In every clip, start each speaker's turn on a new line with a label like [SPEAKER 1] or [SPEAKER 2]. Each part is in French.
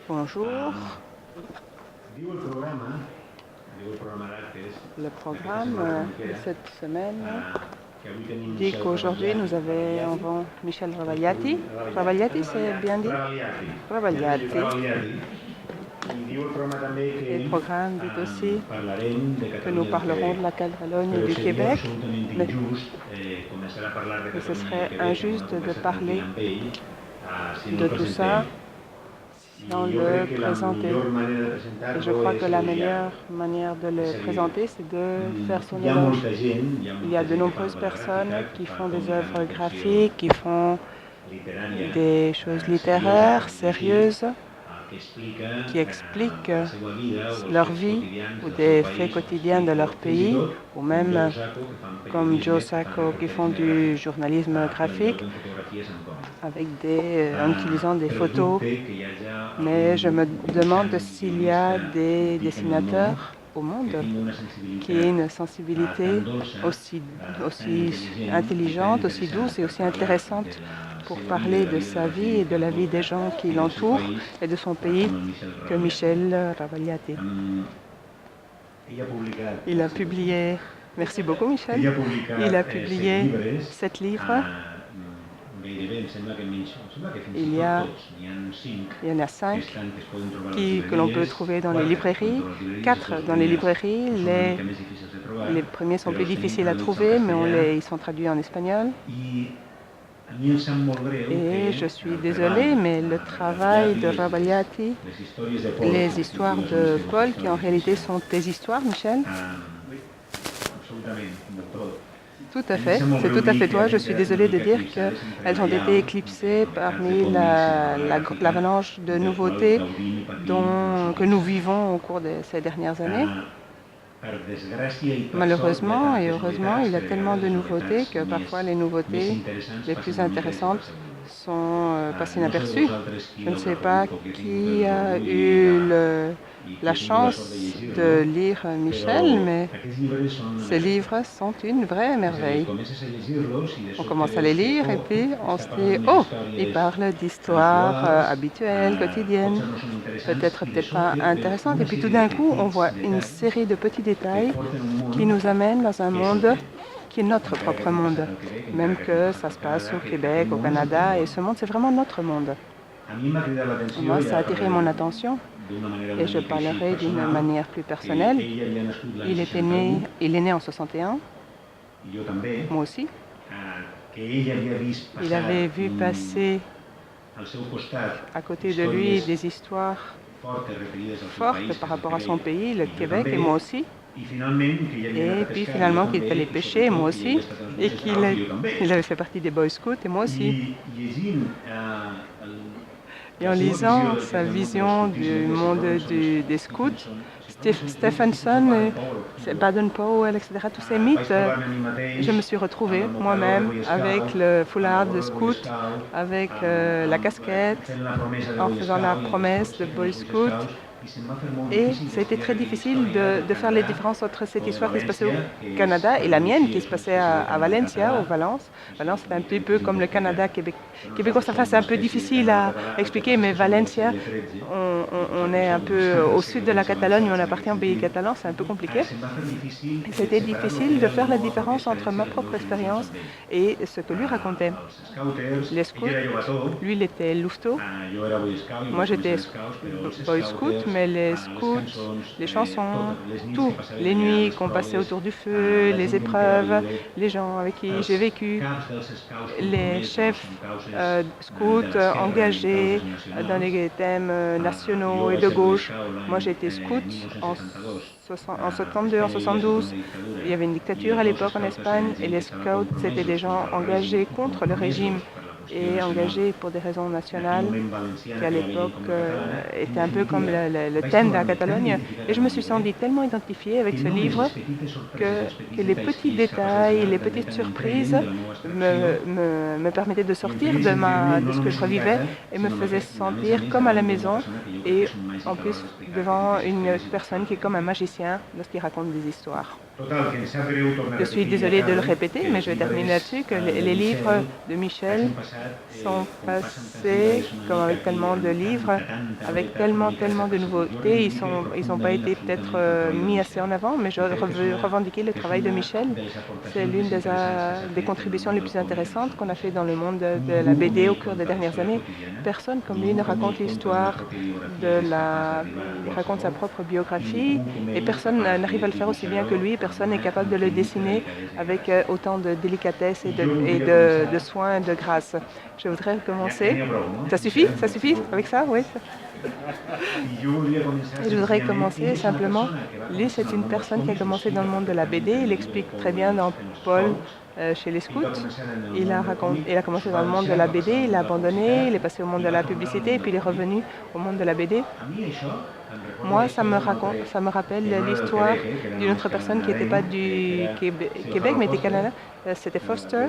[SPEAKER 1] Bonjour. Le programme de cette semaine dit qu'aujourd'hui nous avons Michel Ravagliati. Ravagliati, c'est bien dit? Ravagliati. Et le programme dit aussi que nous parlerons de la Catalogne et du Québec, mais que ce serait injuste de parler de tout ça sans le présenter. Et je crois que la meilleure manière de le présenter, c'est de faire son éloge. Il y a de nombreuses personnes qui font des œuvres graphiques, qui font des choses littéraires, sérieuses, qui expliquent leur vie ou des faits quotidiens de leur pays, ou même comme Joe Sacco qui font du journalisme graphique en utilisant des photos. Mais je me demande s'il y a des dessinateurs au monde qui aient une sensibilité aussi intelligente, aussi douce et aussi intéressante pour parler de sa vie et de la vie des gens qui l'entourent et de son pays que Michel Ravagliati. Il a publié, merci beaucoup Michel, il a publié 7 livres. Il y en a 5 que l'on peut trouver dans les librairies, 4 dans les librairies. Les premiers sont plus difficiles à trouver, mais ils sont traduits en espagnol. Et je suis désolée, mais le travail de Ravagliati, les histoires de Paul, qui en réalité sont tes histoires, Michel. Tout à fait, c'est tout à fait toi. Je suis désolée de dire qu'elles ont été éclipsées parmi l'avalanche de nouveautés que nous vivons au cours de ces dernières années. Malheureusement et heureusement, il y a tellement de nouveautés que parfois les nouveautés les plus intéressantes sont passées inaperçues. Je ne sais pas qui a eu la chance de lire Michel, mais ces livres sont une vraie merveille. On commence à les lire et puis on se dit « Oh, il parle d'histoires habituelles, quotidiennes, peut-être pas intéressantes. » Et puis tout d'un coup, on voit une série de petits détails qui nous amènent dans un monde qui est notre propre monde, même que ça se passe au Québec, au Canada, et ce monde, c'est vraiment notre monde. Moi, ça a attiré mon attention, et je parlerai d'une manière plus personnelle. Il est né en 61, moi aussi. Il avait vu passer à côté de lui des histoires fortes par rapport à son pays, le Québec, et moi aussi. Et puis finalement qu'il allait pêcher, moi aussi, et qu'il avait fait partie des Boy Scouts, et moi aussi. Et en lisant sa vision du monde des scouts, Stephenson, Baden-Powell, etc., tous ces mythes, je me suis retrouvée moi-même avec le foulard de scout, avec la casquette, en faisant la promesse de Boy Scout. Et ça a été très difficile de faire les différences entre cette histoire qui se passait au Canada et la mienne qui se passait à Valencia, ou Valence. Valence, c'est un petit peu comme le Canada québécois. C'est un peu difficile à expliquer, mais Valencia, on est un peu au sud de la Catalogne, on appartient au pays catalan, c'est un peu compliqué. C'était difficile de faire la différence entre ma propre expérience et ce que lui racontait. Les scouts, lui, il était louveteau. Moi, j'étais Boy Scout, mais les scouts, les chansons, tout, les nuits qu'on passait autour du feu, les épreuves, les gens avec qui j'ai vécu, les chefs scouts engagés dans les thèmes nationaux et de gauche. Moi, j'ai été scout en 72, en 72. Il y avait une dictature à l'époque en Espagne et les scouts, c'était des gens engagés contre le régime et engagés pour des raisons nationales, qui à l'époque était un peu comme le thème de la Catalogne. Et je me suis sentie tellement identifiée avec ce livre que les petits détails, les petites surprises me permettaient de sortir de ce que je revivais et me faisaient sentir comme à la maison, et en plus devant une personne qui est comme un magicien lorsqu'il raconte des histoires. Je suis désolée de le répéter, mais je vais terminer là-dessus, que les livres de Michel sont passés, comme avec tellement de livres, avec tellement de nouveautés. Ils n'ont pas été peut-être mis assez en avant, mais je veux revendiquer le travail de Michel. C'est l'une des contributions les plus intéressantes qu'on a fait dans le monde de la BD au cours des dernières années. Personne comme lui ne raconte l'histoire il raconte sa propre biographie et personne n'arrive à le faire aussi bien que lui. Personne n'est capable de le dessiner avec autant de délicatesse et de soin, de grâce. Je voudrais commencer. Ça suffit? Ça suffit avec ça? Oui. Et je voudrais commencer simplement. Lui, c'est une personne qui a commencé dans le monde de la BD. Il explique très bien dans Paul chez les scouts. Il a commencé dans le monde de la BD, il a abandonné, il est passé au monde de la publicité et puis il est revenu au monde de la BD. Moi, ça me rappelle l'histoire d'une autre personne qui n'était pas du Québec, mais du Canada. C'était Foster,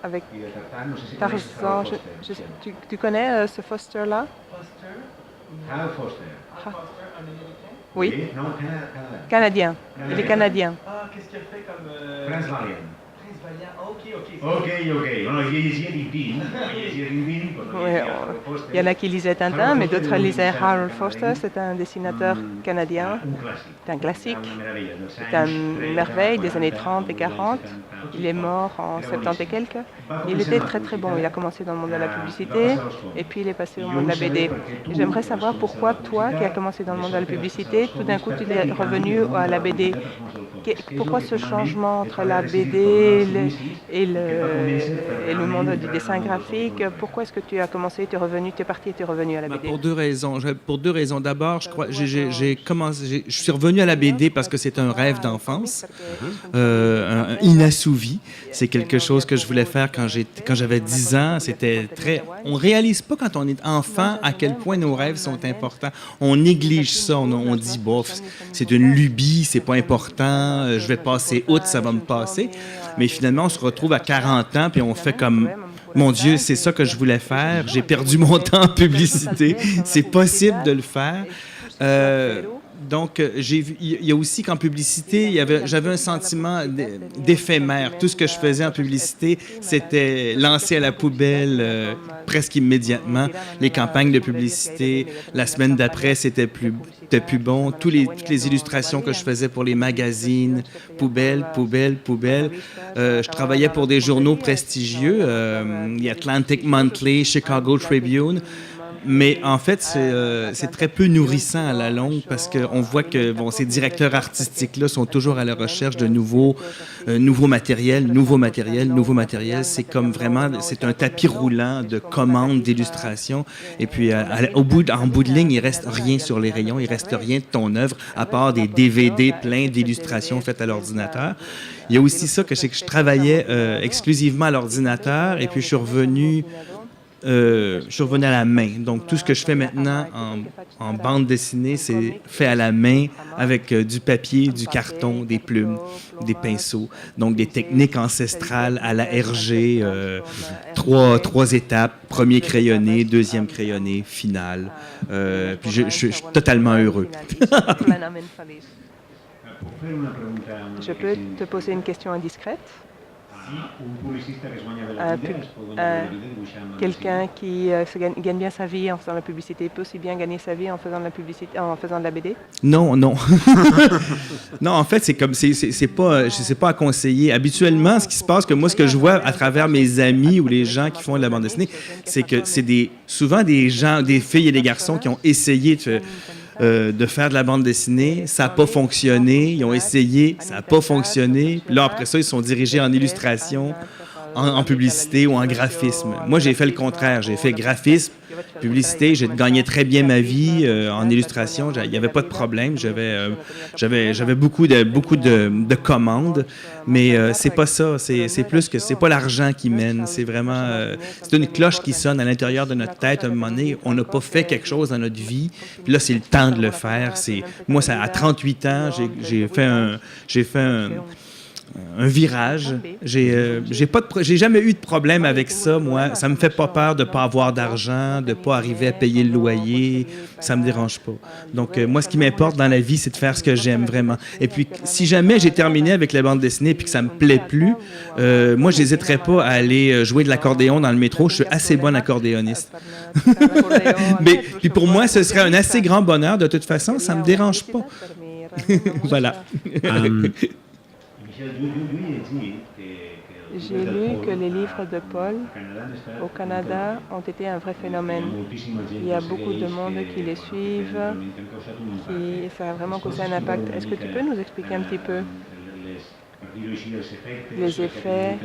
[SPEAKER 1] avec Tarzan. Tu connais ce Foster-là?
[SPEAKER 2] Hal Foster.
[SPEAKER 1] Ah. Oui.
[SPEAKER 2] Non,
[SPEAKER 1] Canadien. Il est canadien.
[SPEAKER 3] Ah, qu'est-ce qu'il a fait comme...
[SPEAKER 2] Prince Valiant.
[SPEAKER 3] Prince Valiant, ah, ok.
[SPEAKER 2] Non, il llegia Tintín.
[SPEAKER 1] Il y en a qui lisaient Tintin, mais d'autres lisaient Harold Foster. C'est un dessinateur canadien. C'est un classique. C'est une merveille des années 30 et 40. Il est mort en 70 et quelques. Il était très très bon. Il a commencé dans le monde de la publicité et puis il est passé au monde de la BD. J'aimerais savoir pourquoi toi, qui as commencé dans le monde de la publicité, tout d'un coup tu es revenu à la BD. Pourquoi ce changement entre la BD et le monde du dessin graphique? Pourquoi est-ce que tu as commencé, tu es parti et tu es revenu à la BD?
[SPEAKER 4] Pour deux raisons. D'abord, je suis revenu à la BD parce que c'est un rêve d'enfance, inassouvi. C'est quelque chose que je voulais faire quand j'avais 10 ans. On réalise pas quand on est enfant à quel point nos rêves sont importants. On néglige ça. On dit, bof, c'est une lubie, c'est pas important. Je vais passer outre, ça va me passer. Mais finalement, on se retrouve à 40 ans puis on fait comme... Mon Dieu, c'est ça que je voulais faire. J'ai perdu mon temps en publicité. C'est possible de le faire. Donc, il y a aussi qu'en publicité, j'avais un sentiment d'éphémère. Tout ce que je faisais en publicité, c'était lancé à la poubelle presque immédiatement. Les campagnes de publicité, la semaine d'après, c'était plus bon. Toutes les illustrations que je faisais pour les magazines, poubelle. Je travaillais pour des journaux prestigieux, The Atlantic Monthly, Chicago Tribune. Mais en fait, c'est très peu nourrissant à la longue parce qu'on voit que ces directeurs artistiques-là sont toujours à la recherche de nouveaux matériels. C'est comme vraiment, c'est un tapis roulant de commandes, d'illustrations. Et puis, en bout de ligne, il reste rien sur les rayons, il reste rien de ton œuvre à part des DVD pleins d'illustrations faites à l'ordinateur. Il y a aussi ça que c'est que je travaillais exclusivement à l'ordinateur et puis je suis revenu à la main. Donc, tout ce que je fais maintenant en bande dessinée, c'est fait à la main avec du papier, du carton, des plumes, des pinceaux. Donc, des techniques ancestrales à la RG, trois étapes, premier crayonné, deuxième crayonné, finale. Puis je suis totalement heureux.
[SPEAKER 1] Je peux te poser une question indiscrète? Quelqu'un qui gagne bien sa vie en faisant la publicité peut aussi bien gagner sa vie en faisant de la BD?
[SPEAKER 4] Non. Non, en fait, c'est pas à conseiller. Habituellement, ce qui se passe, ce que je vois à travers mes amis ou les gens qui font de la bande dessinée, c'est que c'est souvent des gens, des filles et des garçons qui ont essayé de faire de la bande dessinée. Ça n'a pas fonctionné. Ils ont essayé, ça n'a pas fonctionné. Puis là, après ça, ils sont dirigés en illustration, en publicité ou en graphisme. Moi, j'ai fait le contraire. J'ai fait graphisme, publicité. J'ai gagné très bien ma vie en illustration. Il n'y avait pas de problème. J'avais beaucoup de commandes, mais c'est pas ça. C'est plus que c'est pas l'argent qui mène. C'est vraiment c'est une cloche qui sonne à l'intérieur de notre tête. À un moment donné, on n'a pas fait quelque chose dans notre vie. Puis là, c'est le temps de le faire. Moi, à 38 ans, j'ai fait un virage. J'ai jamais eu de problème avec ça, moi. Ça me fait pas peur de pas avoir d'argent, de pas arriver à payer le loyer. Ça me dérange pas. Donc, moi, ce qui m'importe dans la vie, c'est de faire ce que j'aime vraiment. Et puis, si jamais j'ai terminé avec la bande dessinée et que ça me plaît plus, moi, j'hésiterais pas à aller jouer de l'accordéon dans le métro. Je suis assez bon accordéoniste. Mais puis pour moi, ce serait un assez grand bonheur. De toute façon, ça me dérange pas. Voilà.
[SPEAKER 1] J'ai lu que les livres de Paul au Canada ont été un vrai phénomène. Il y a beaucoup de monde qui les suivent, qui ça a vraiment causé un impact. Est-ce que tu peux nous expliquer un petit peu les effets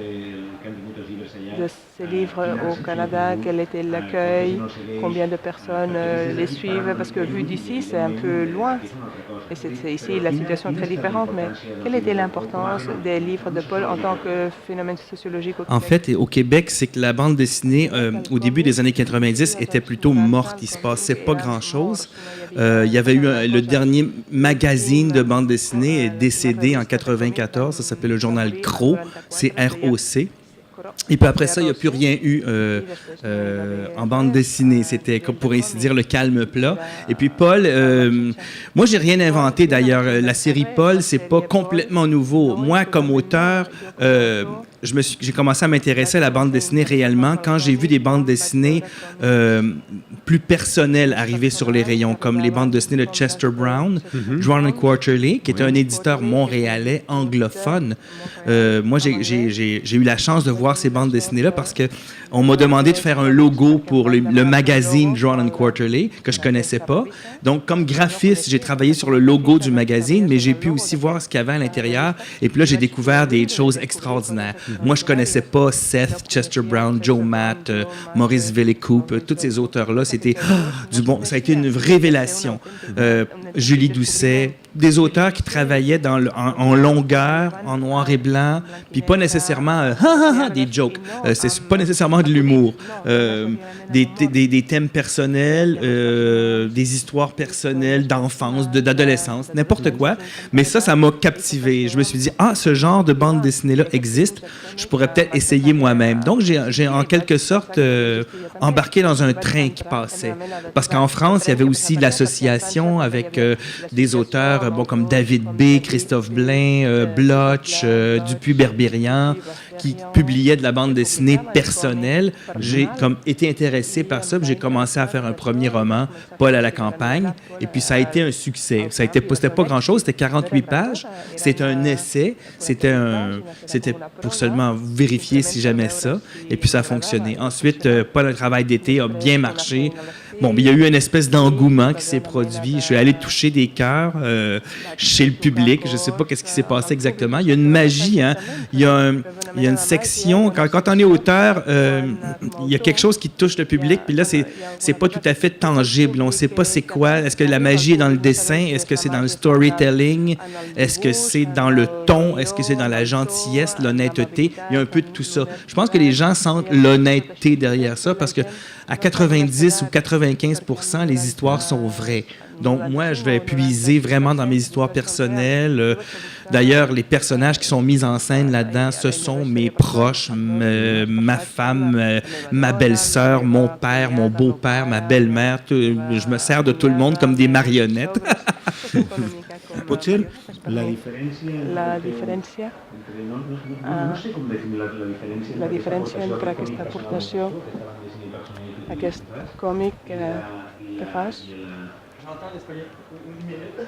[SPEAKER 1] de ces livres au Canada, quel était l'accueil, combien de personnes les suivent, parce que vu d'ici, c'est un peu loin. Et c'est ici, la situation est très différente, mais quelle était l'importance des livres de Paul en tant que phénomène sociologique au Québec?
[SPEAKER 4] En fait, au Québec, c'est que la bande dessinée, au début des années 90, était plutôt morte. Il se passait pas grand-chose. Il y avait eu le dernier magazine de bande dessinée est décédé en 94. Ça s'appelle le journal CROC, C-R-O-C. Et puis après ça, il n'y a plus rien eu en bande dessinée. C'était, pour ainsi dire, le calme plat. Et puis Paul, moi, j'ai rien inventé d'ailleurs. La série Paul, c'est pas complètement nouveau. Moi, comme auteur, j'ai commencé à m'intéresser à la bande dessinée réellement quand j'ai vu des bandes dessinées plus personnelles arriver sur les rayons, comme les bandes dessinées de Chester Brown, Drawn and Quarterly, qui est un éditeur montréalais anglophone. Moi, j'ai eu la chance de voir ces bandes dessinées-là parce qu'on m'a demandé de faire un logo pour le magazine Drawn and Quarterly, que je connaissais pas. Donc, comme graphiste, j'ai travaillé sur le logo du magazine, mais j'ai pu aussi voir ce qu'il y avait à l'intérieur. Et puis là, j'ai découvert des choses extraordinaires. Moi, je connaissais pas Seth, Chester Brown, Joe Matt, Maurice Velley-Coupe, tous ces auteurs-là. C'était du bon. Ça a été une révélation. Julie Doucet, des auteurs qui travaillaient en longueur, en noir et blanc, puis pas nécessairement des jokes. C'est pas nécessairement de l'humour. Des thèmes personnels, des histoires personnelles d'enfance, d'adolescence, n'importe quoi. Mais ça m'a captivé. Je me suis dit, ce genre de bande dessinée-là existe. Je pourrais peut-être essayer moi-même. Donc, j'ai en quelque sorte embarqué dans un train qui passait. Parce qu'en France, il y avait aussi l'association avec des auteurs comme David B., Christophe Blain, Bloch, Dupuis-Berbérian, qui publiaient de la bande dessinée personnelle. J'ai été intéressé par ça, puis j'ai commencé à faire un premier roman, Paul à la campagne, et puis ça a été un succès. C'était pas grand-chose, c'était 48 pages, c'était un essai, c'était pour seulement vérifier si j'aimais ça, et puis ça a fonctionné. Ensuite, Paul le travail d'été a bien marché. Bon, il y a eu une espèce d'engouement qui s'est produit. Je suis allé toucher des cœurs chez le public. Je ne sais pas qu'est-ce qui s'est passé exactement. Il y a une magie, hein? Il y a une section. Quand on est auteur, il y a quelque chose qui touche le public. Puis là, c'est pas tout à fait tangible. On ne sait pas c'est quoi. Est-ce que la magie est dans le dessin? Est-ce que c'est dans le storytelling? Est-ce que c'est dans le ton? Est-ce que c'est dans la gentillesse, l'honnêteté? Il y a un peu de tout ça. Je pense que les gens sentent l'honnêteté derrière ça parce que à 90 ou 95%, les histoires sont vraies. Donc, moi, je vais puiser vraiment dans mes histoires personnelles. D'ailleurs, les personnages qui sont mis en scène là-dedans, ce sont mes proches, ma femme, ma belle-sœur, mon père, mon beau-père, ma belle-mère. Je me sers de tout le monde comme des marionnettes.
[SPEAKER 2] Potser la diferència...
[SPEAKER 1] La diferència entre aquesta aportació, aquest còmic que fas...
[SPEAKER 3] J'entends l'espagnol. Une minute.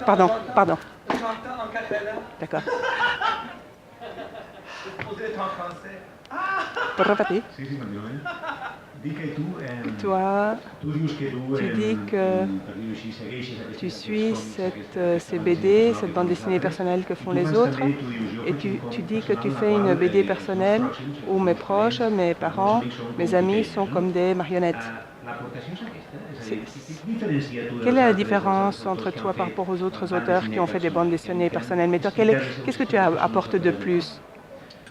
[SPEAKER 1] Pardon.
[SPEAKER 3] J'entends en catalan.
[SPEAKER 1] D'accord.
[SPEAKER 3] C'est supposé être en français.
[SPEAKER 1] Pots repetir?
[SPEAKER 2] Sí, continuament. Dic que tu dius que
[SPEAKER 1] Tu dis que tu suis ces BD, cette bande dessinée personnelle que font les autres, et tu dis que tu fais une BD personnelle où mes proches, mes parents, mes amis sont comme des marionnettes. Quelle est la différence entre toi par rapport aux autres auteurs qui ont fait des bandes dessinées personnelles? Mais toi, qu'est-ce que tu apportes de plus?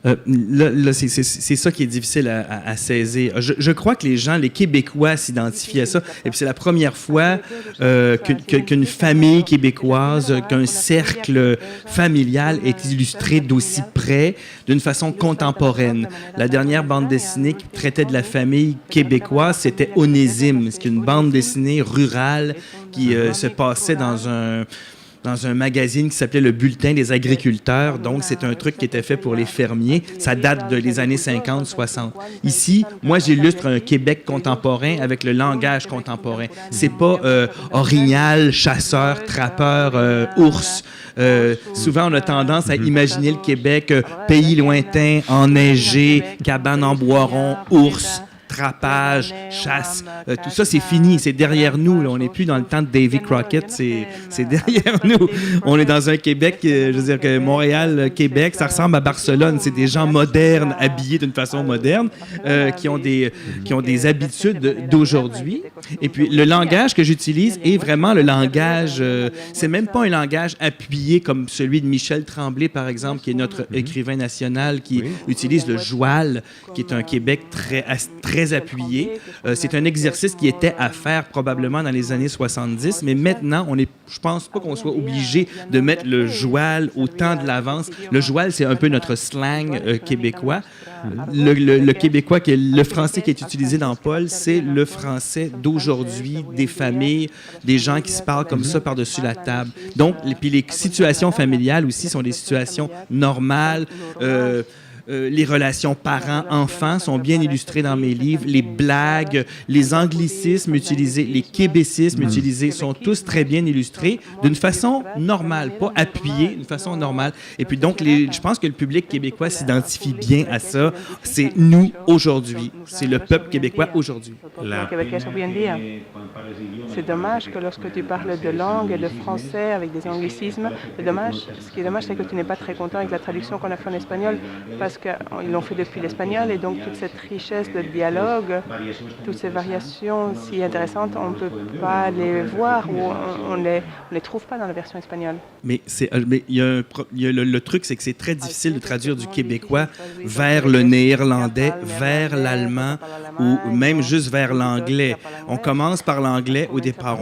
[SPEAKER 4] Là, c'est ça qui est difficile à saisir. Je crois que les Québécois s'identifient à ça. Et puis c'est la première fois qu'une famille québécoise, qu'un cercle familial est illustré d'aussi près, d'une façon contemporaine. La dernière bande dessinée qui traitait de la famille québécoise, c'était Onésime. C'est une bande dessinée rurale qui se passait dans un magazine qui s'appelait le Bulletin des agriculteurs. Donc, c'est un truc qui était fait pour les fermiers. Ça date des années 50-60. Ici, moi, j'illustre un Québec contemporain avec le langage contemporain. C'est pas orignal, chasseur, trappeur, ours. Souvent, on a tendance à imaginer le Québec pays lointain, enneigé, cabane en bois rond, ours, trapage, chasse, tout ça, c'est fini, c'est derrière nous. Là. On n'est plus dans le temps de Davy Crockett, c'est derrière nous. On est dans un Québec, je veux dire que Montréal, Québec, ça ressemble à Barcelone. C'est des gens modernes, habillés d'une façon moderne, qui ont des habitudes d'aujourd'hui. Et puis, le langage que j'utilise est vraiment le langage, c'est même pas un langage appuyé comme celui de Michel Tremblay, par exemple, qui est notre écrivain national, qui utilise le joual, qui est un Québec très appuyé. C'est un exercice qui était à faire probablement dans les années 70, mais maintenant, je pense pas qu'on soit obligé de mettre le joual au temps de l'avance. Le joual, c'est un peu notre slang québécois. Le québécois, le français qui est utilisé dans Paul, c'est le français d'aujourd'hui, des familles, des gens qui se parlent comme ça par-dessus la table. Donc, puis les situations familiales aussi sont des situations normales. Les relations parents-enfants sont bien illustrées dans mes livres. Les blagues, les anglicismes utilisés, les québécismes utilisés sont tous très bien illustrés d'une façon normale, pas appuyée, d'une façon normale. Et puis donc, je pense que le public québécois s'identifie bien à ça. C'est nous aujourd'hui. C'est le peuple québécois aujourd'hui.
[SPEAKER 1] C'est dommage que lorsque tu parles de langue et de français avec des anglicismes, c'est dommage. Ce qui est dommage, c'est que tu n'es pas très content avec la traduction qu'on a fait en espagnol, parce qu'ils l'ont fait depuis l'espagnol, et donc toute cette richesse de dialogue, toutes ces variations si intéressantes, on ne peut pas les voir ou on ne les trouve pas dans la version espagnole.
[SPEAKER 4] Mais le truc, c'est que c'est très difficile de traduire du québécois vers le néerlandais, vers l'allemand ou même juste vers l'anglais. On commence par l'anglais au départ.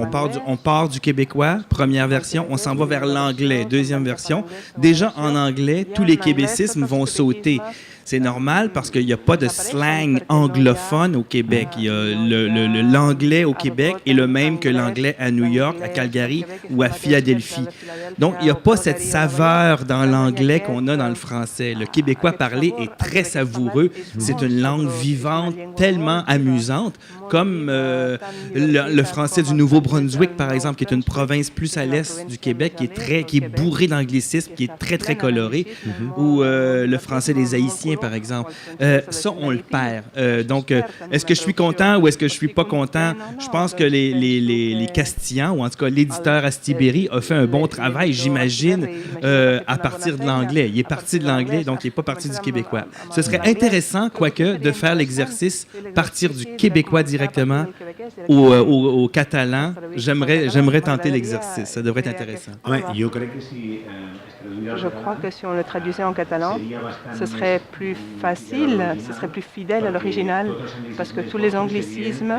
[SPEAKER 4] On part du québécois, première version, on s'en va vers l'anglais, deuxième version. Déjà en anglais, tous les québécismes vont sauter. C'est normal parce qu'il n'y a pas de slang anglophone au Québec. Il y a l'anglais au Québec est le même que l'anglais à New York, à Calgary ou à Philadelphie. Donc, il n'y a pas cette saveur dans l'anglais qu'on a dans le français. Le québécois parlé est très savoureux. C'est une langue vivante, tellement amusante, comme le français du Nouveau-Brunswick, par exemple, qui est une province plus à l'est du Québec, qui est bourré d'anglicisme, qui est très, très coloré, ou le français des Haïtiens, par exemple. Ça, on le perd. Donc, est-ce que je suis content ou est-ce que je suis pas content? Je pense que les Castillans, ou en tout cas l'éditeur Astibéry, a fait un bon travail, j'imagine, à partir de l'anglais. Il est parti de l'anglais, donc il n'est pas parti du québécois. Ce serait intéressant, quoique, de faire l'exercice partir du québécois directement au catalan. J'aimerais tenter l'exercice. Ça devrait être intéressant.
[SPEAKER 1] Je crois que si on le traduisait en catalan, ce serait plus facile, ce serait plus fidèle à l'original, parce que tous les anglicismes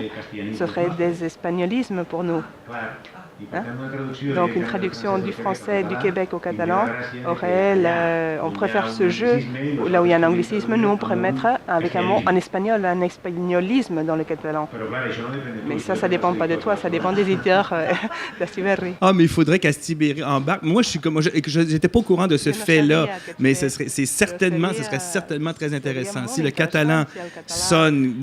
[SPEAKER 1] seraient des espagnolismes pour nous. Hein? Donc, une traduction du français du Québec au catalan on préfère ce jeu, là où il y a un anglicisme, nous on pourrait mettre avec un mot en espagnol, un espagnolisme dans le catalan. Mais ça dépend pas de toi, ça dépend des éditeurs d'Astibéry.
[SPEAKER 4] Ah, mais il faudrait qu'Astibéry embarque. Moi, j'étais pas au courant de ce fait-là, mais ce serait certainement très intéressant. Si le catalan sonne,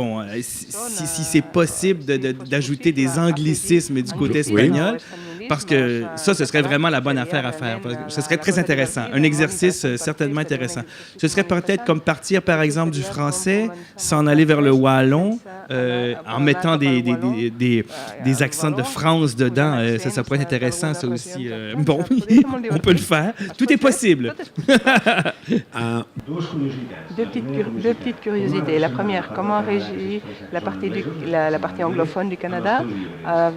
[SPEAKER 4] si c'est possible d'ajouter des anglicismes du côté espagnol, parce que ça, ce serait vraiment la bonne affaire à faire. Ce serait très intéressant. Un exercice certainement intéressant. Ce serait peut-être comme partir, par exemple, du français, s'en aller vers le wallon, en mettant des accents de France dedans. Ça pourrait être intéressant, ça aussi. Bon, on peut le faire. Tout est possible.
[SPEAKER 1] Deux petites curiosités. La première, comment réagit la partie anglophone du Canada à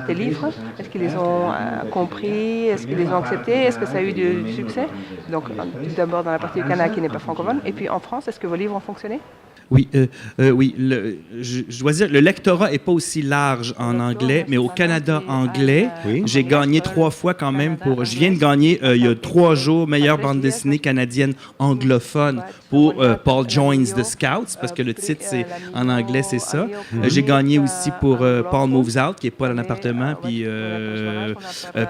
[SPEAKER 1] tes livres? Est-ce qu'ils les ont ont compris? Est-ce qu'ils les ont acceptés? Est-ce que ça a eu du succès? Donc, tout d'abord dans la partie du Canada qui n'est pas francophone. Et puis en France, est-ce que vos livres ont fonctionné?
[SPEAKER 4] Oui, oui. Je dois dire, le lectorat n'est pas aussi large en anglais, mais au Canada anglais, j'ai gagné 3 fois quand même pour. Je viens de gagner il y a 3 jours meilleure bande dessinée canadienne anglophone pour Paul Joins The Scouts, parce que le titre c'est en anglais c'est ça. J'ai gagné aussi pour Paul Moves Out, qui est Paul en appartement, puis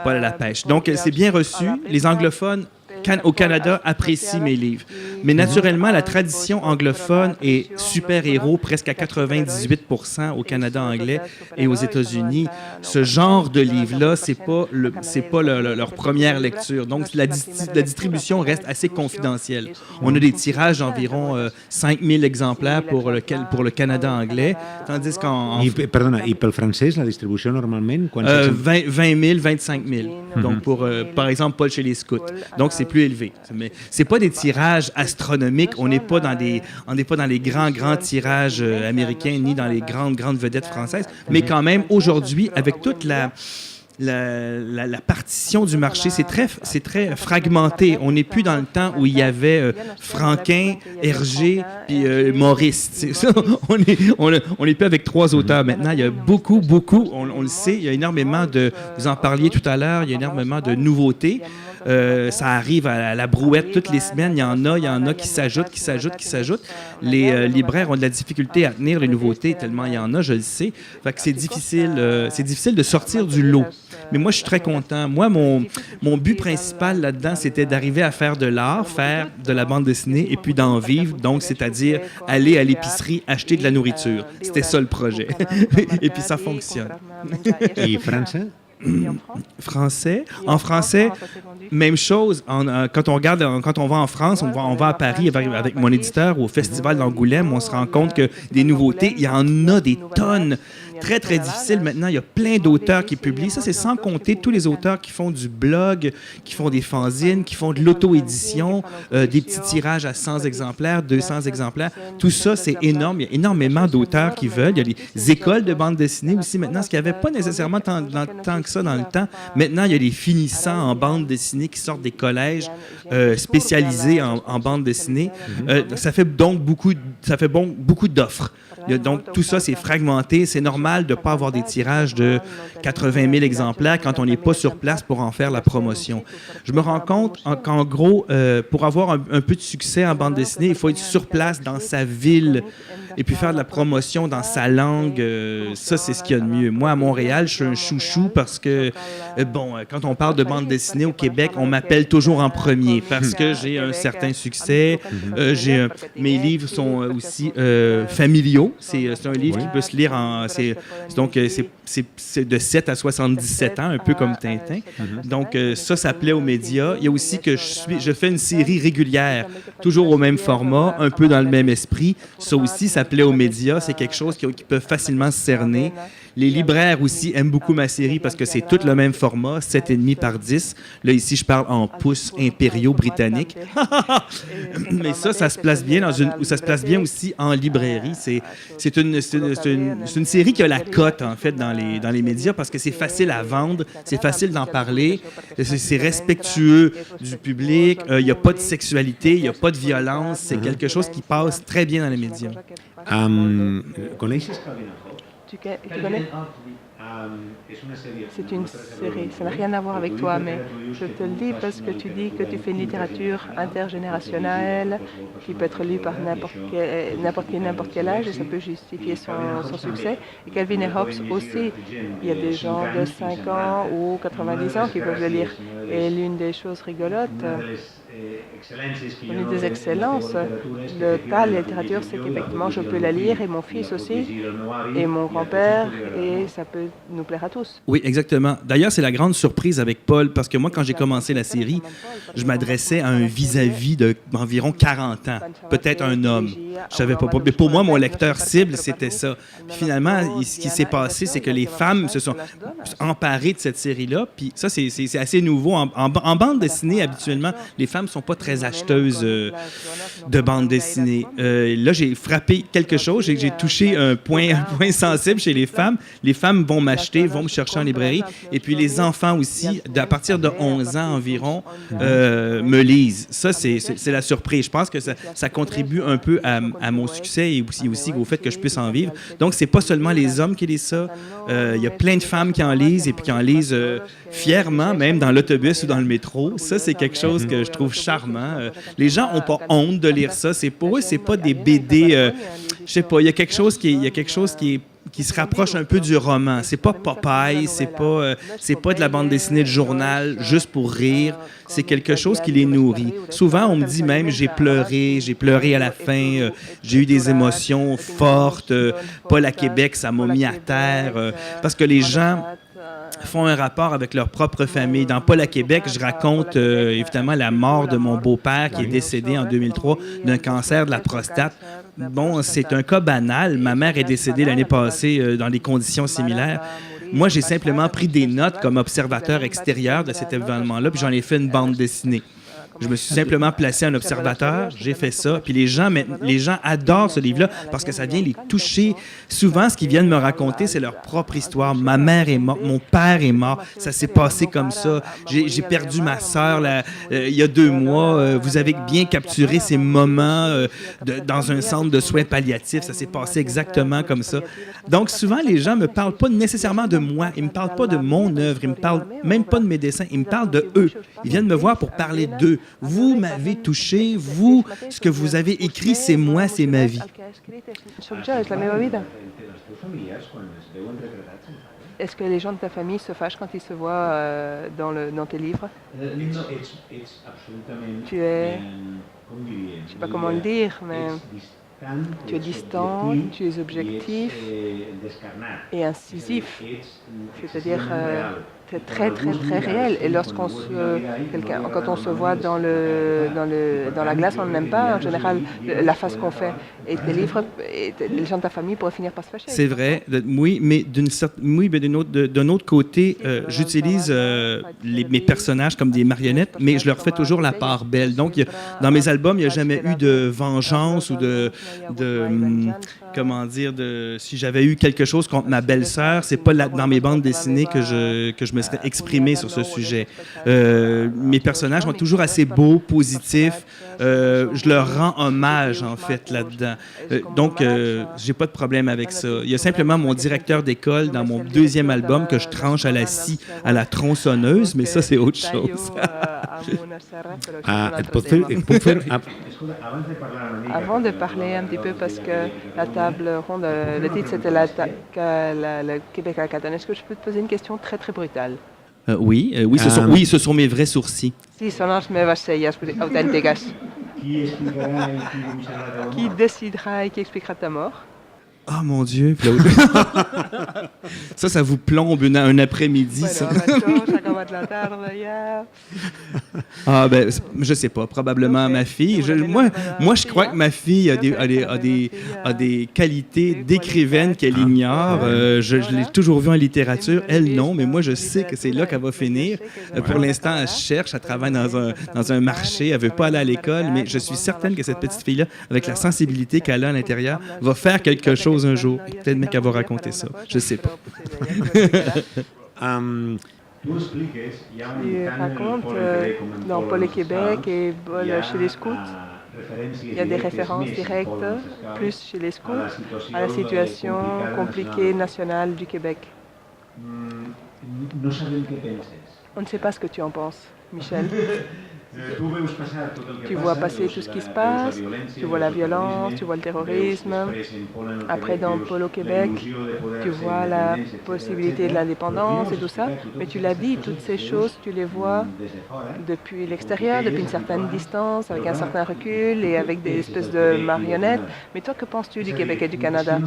[SPEAKER 4] Paul à la pêche. Donc c'est bien reçu. Les anglophones au Canada apprécient mes livres. Mais naturellement, la tradition anglophone est super-héros presque à 98% au Canada anglais et aux États-Unis. Ce genre de livre-là, c'est pas leur première lecture. Donc, la distribution reste assez confidentielle. On a des tirages d'environ 5000 exemplaires pour le Canada anglais, tandis qu'en...
[SPEAKER 5] Perdona, i pel francès, la distribució normalment?
[SPEAKER 4] 20 000, 25 000. Donc, par exemple, Paul chez les Scouts. Donc, c'est plus élevé. Mais c'est pas des tirages astronomiques. On n'est pas dans les grands tirages américains ni dans les grandes vedettes françaises. Mais quand même, aujourd'hui, avec toute la partition du marché, c'est très fragmenté. On n'est plus dans le temps où il y avait Franquin, Hergé puis Maurice. On n'est plus avec 3 auteurs. Maintenant, il y a beaucoup, on le sait, il y a énormément vous en parliez tout à l'heure, il y a énormément de nouveautés. Ça arrive à la brouette toutes les semaines. Il y en a qui s'ajoutent. Les libraires ont de la difficulté à tenir les nouveautés tellement il y en a, je le sais. Fait que c'est difficile de sortir du lot. Mais moi, je suis très content. Moi, mon but principal là-dedans, c'était d'arriver à faire de l'art, faire de la bande dessinée et puis d'en vivre. Donc, c'est-à-dire aller à l'épicerie, acheter de la nourriture. C'était ça le projet. Et puis, ça fonctionne.
[SPEAKER 5] Et français?
[SPEAKER 4] En français, même chose. Quand on va en France, on va à Paris avec mon éditeur au Festival d'Angoulême, on se rend compte que des nouveautés, il y en a des tonnes. Très, très difficile. Maintenant, il y a plein d'auteurs qui publient. Ça, c'est sans compter tous les auteurs qui font du blog, qui font des fanzines, qui font de l'auto-édition, des petits tirages à 100 exemplaires, 200 exemplaires. Tout ça, c'est énorme. Il y a énormément d'auteurs qui veulent. Il y a des écoles de bande dessinée aussi maintenant, ce qu'il n'y avait pas nécessairement tant que ça dans le temps. Maintenant, il y a des finissants en bande dessinée qui sortent des collèges spécialisés en bande dessinée. Ça fait donc beaucoup d'offres. Donc, tout ça, c'est fragmenté. C'est normal de ne pas avoir des tirages de 80 000 exemplaires quand on n'est pas sur place pour en faire la promotion. Je me rends compte qu'en gros, pour avoir un peu de succès en bande dessinée, il faut être sur place dans sa ville et puis faire de la promotion dans sa langue. Ça, c'est ce qu'il y a de mieux. Moi, à Montréal, je suis un chouchou parce que, quand on parle de bande dessinée au Québec, on m'appelle toujours en premier parce que j'ai un certain succès. Mes livres sont aussi familiaux. C'est un livre qui peut se lire c'est de 7 à 77 ans, un peu comme Tintin. Donc, ça plaît aux médias. Il y a aussi que je fais une série régulière, toujours au même format, un peu dans le même esprit. Ça aussi, ça plaît aux médias. C'est quelque chose qui peuvent facilement se cerner. Les libraires aussi aiment beaucoup ma série parce que c'est tout le même format, 7,5 par 10. Là, ici, je parle en pouces impériaux britanniques. Mais ça se place bien ça se place bien aussi en librairie. C'est une série qui a la cote, en fait, dans les médias parce que c'est facile à vendre, c'est facile d'en parler, c'est respectueux du public, il n'y a pas de sexualité, il n'y a pas de violence, c'est quelque chose qui passe très bien dans les médias.
[SPEAKER 5] Coneixes
[SPEAKER 1] Tu connais? C'est une série, ça n'a rien à voir avec toi, mais je te le dis parce que tu dis que tu fais une littérature intergénérationnelle qui peut être lue par n'importe quel âge et ça peut justifier son succès. Et Calvin et Hobbes aussi, il y a des gens de 5 ans ou 90 ans qui peuvent le lire. Et l'une des choses rigolotes, l'une des excellences de ta littérature, c'est qu'effectivement, je peux la lire et mon fils aussi, et mon grand-père, et ça peut nous plaire à tous.
[SPEAKER 4] Oui, exactement. D'ailleurs, c'est la grande surprise avec Paul, parce que moi, quand j'ai commencé la série, je m'adressais à un vis-à-vis d'environ 40 ans, peut-être un homme. Je savais pas. Mais pour moi, mon lecteur cible, c'était ça. Puis finalement, ce qui s'est passé, c'est que les femmes se sont emparées de cette série-là, puis ça, c'est assez nouveau. En bande dessinée, habituellement, les femmes ne sont pas très acheteuses de bande dessinée. Là, j'ai frappé quelque chose, j'ai touché un point sensible chez les femmes. Les femmes vont vont m'acheter, vont me chercher en librairie. Et puis les enfants aussi, à partir de 11 ans environ, me lisent. Ça, c'est la surprise. Je pense que ça contribue un peu à mon succès et aussi au fait que je puisse en vivre. Donc, c'est pas seulement les hommes qui lisent ça. Il y a plein de femmes qui en lisent et puis qui en lisent fièrement, même dans l'autobus ou dans le métro. Ça, c'est quelque chose que je trouve charmant. Les gens n'ont pas honte de lire ça. Pour eux, c'est pas des BD. Je sais pas. Il y a quelque chose qui se rapproche un peu du roman. C'est pas Popeye, c'est pas de la bande dessinée de journal juste pour rire. C'est quelque chose qui les nourrit. Souvent, on me dit même j'ai pleuré à la fin, j'ai eu des émotions fortes. Paul à Québec, ça m'a mis à terre. Parce que les gens font un rapport avec leur propre famille. Dans Paul à Québec, je raconte évidemment la mort de mon beau-père qui est décédé en 2003 d'un cancer de la prostate. Bon, c'est un cas banal. Ma mère est décédée l'année passée dans des conditions similaires. Moi, j'ai simplement pris des notes comme observateur extérieur de cet événement-là, puis j'en ai fait une bande dessinée. Je me suis simplement placé en observateur, j'ai fait ça, puis les gens adorent ce livre-là parce que ça vient les toucher. Souvent, ce qu'ils viennent me raconter, c'est leur propre histoire. Ma mère est morte, mon père est mort, ça s'est passé comme ça. J'ai perdu ma sœur il y a 2 mois. Vous avez bien capturé ces moments dans un centre de soins palliatifs. Ça s'est passé exactement comme ça. Donc, souvent, les gens ne me parlent pas nécessairement de moi. Ils ne me parlent pas de mon œuvre. Ils ne me parlent même pas de mes dessins. Ils me parlent de eux. Ils viennent me voir pour parler d'eux. Vous m'avez touché. Vous, ce que vous avez écrit, c'est moi, c'est ma vie.
[SPEAKER 1] Est-ce que les gens de ta famille se fâchent quand ils se voient dans tes livres? Tu es, je ne sais pas comment le dire, mais tu es distant, tu es objectif et incisif. C'est-à-dire, tu es très, très, très réel. Et quand on se voit dans la glace, on n'aime pas en général la face qu'on fait. Et tes livres, les gens de ta famille pourraient finir par se fâcher.
[SPEAKER 4] C'est vrai, oui, mais d'un autre côté, j'utilise mes personnages comme des marionnettes, mais je leur fais toujours la part belle. Donc, dans mes albums, il n'y a jamais eu de vengeance ou comment dire, si j'avais eu quelque chose contre ma belle-sœur, c'est pas dans mes bandes dessinées que je me serais exprimé sur ce sujet. Mes personnages sont toujours assez beaux, positifs. Je leur rends hommage, en fait, là-dedans. Donc, j'ai pas de problème avec ça. Il y a simplement mon directeur d'école dans mon 2e album que je tranche à la scie, à la tronçonneuse, mais ça, c'est autre chose.
[SPEAKER 1] Avant de parler un petit peu, parce que la table ronde, le titre c'était le Québec à la Catane. Est-ce que je peux te poser une question très très brutale?
[SPEAKER 4] Oui, ce sont mes vrais sourcils.
[SPEAKER 1] Sí, son las mevas sellas auténticas. Qui décidera et qui expliquera ta mort?
[SPEAKER 4] Ah, mon Dieu! Ça vous plombe un après-midi, ça. Ah, ben, je sais pas, probablement ma fille. Moi, je crois que ma fille a des qualités d'écrivaine qu'elle ignore. Je l'ai toujours vue en littérature. Elle, non, mais moi, je sais que c'est là qu'elle va finir. Pour l'instant, elle cherche, elle travaille dans un marché, elle veut pas aller à l'école, mais je suis certaine que cette petite fille-là, avec la sensibilité qu'elle a à l'intérieur, va faire quelque chose un jour. Peut-être même qu'elle va raconter ça. Je sais pas.
[SPEAKER 1] Tu racontes dans Paul et Québec et Paul chez les scouts, il y a des références directes, plus chez les scouts, à la situation compliquée nationale du Québec. On ne sait pas ce que tu en penses, Michel. Tu vois passer tout ce qui se passe, tu vois la violence, tu vois le terrorisme. Après, dans Paul au Québec, tu vois la possibilité de l'indépendance et tout ça. Mais tu l'as dit, toutes ces choses, tu les vois depuis l'extérieur, depuis une certaine distance, avec un certain recul et avec des espèces de marionnettes. Mais toi, que penses-tu du Québec et du Canada?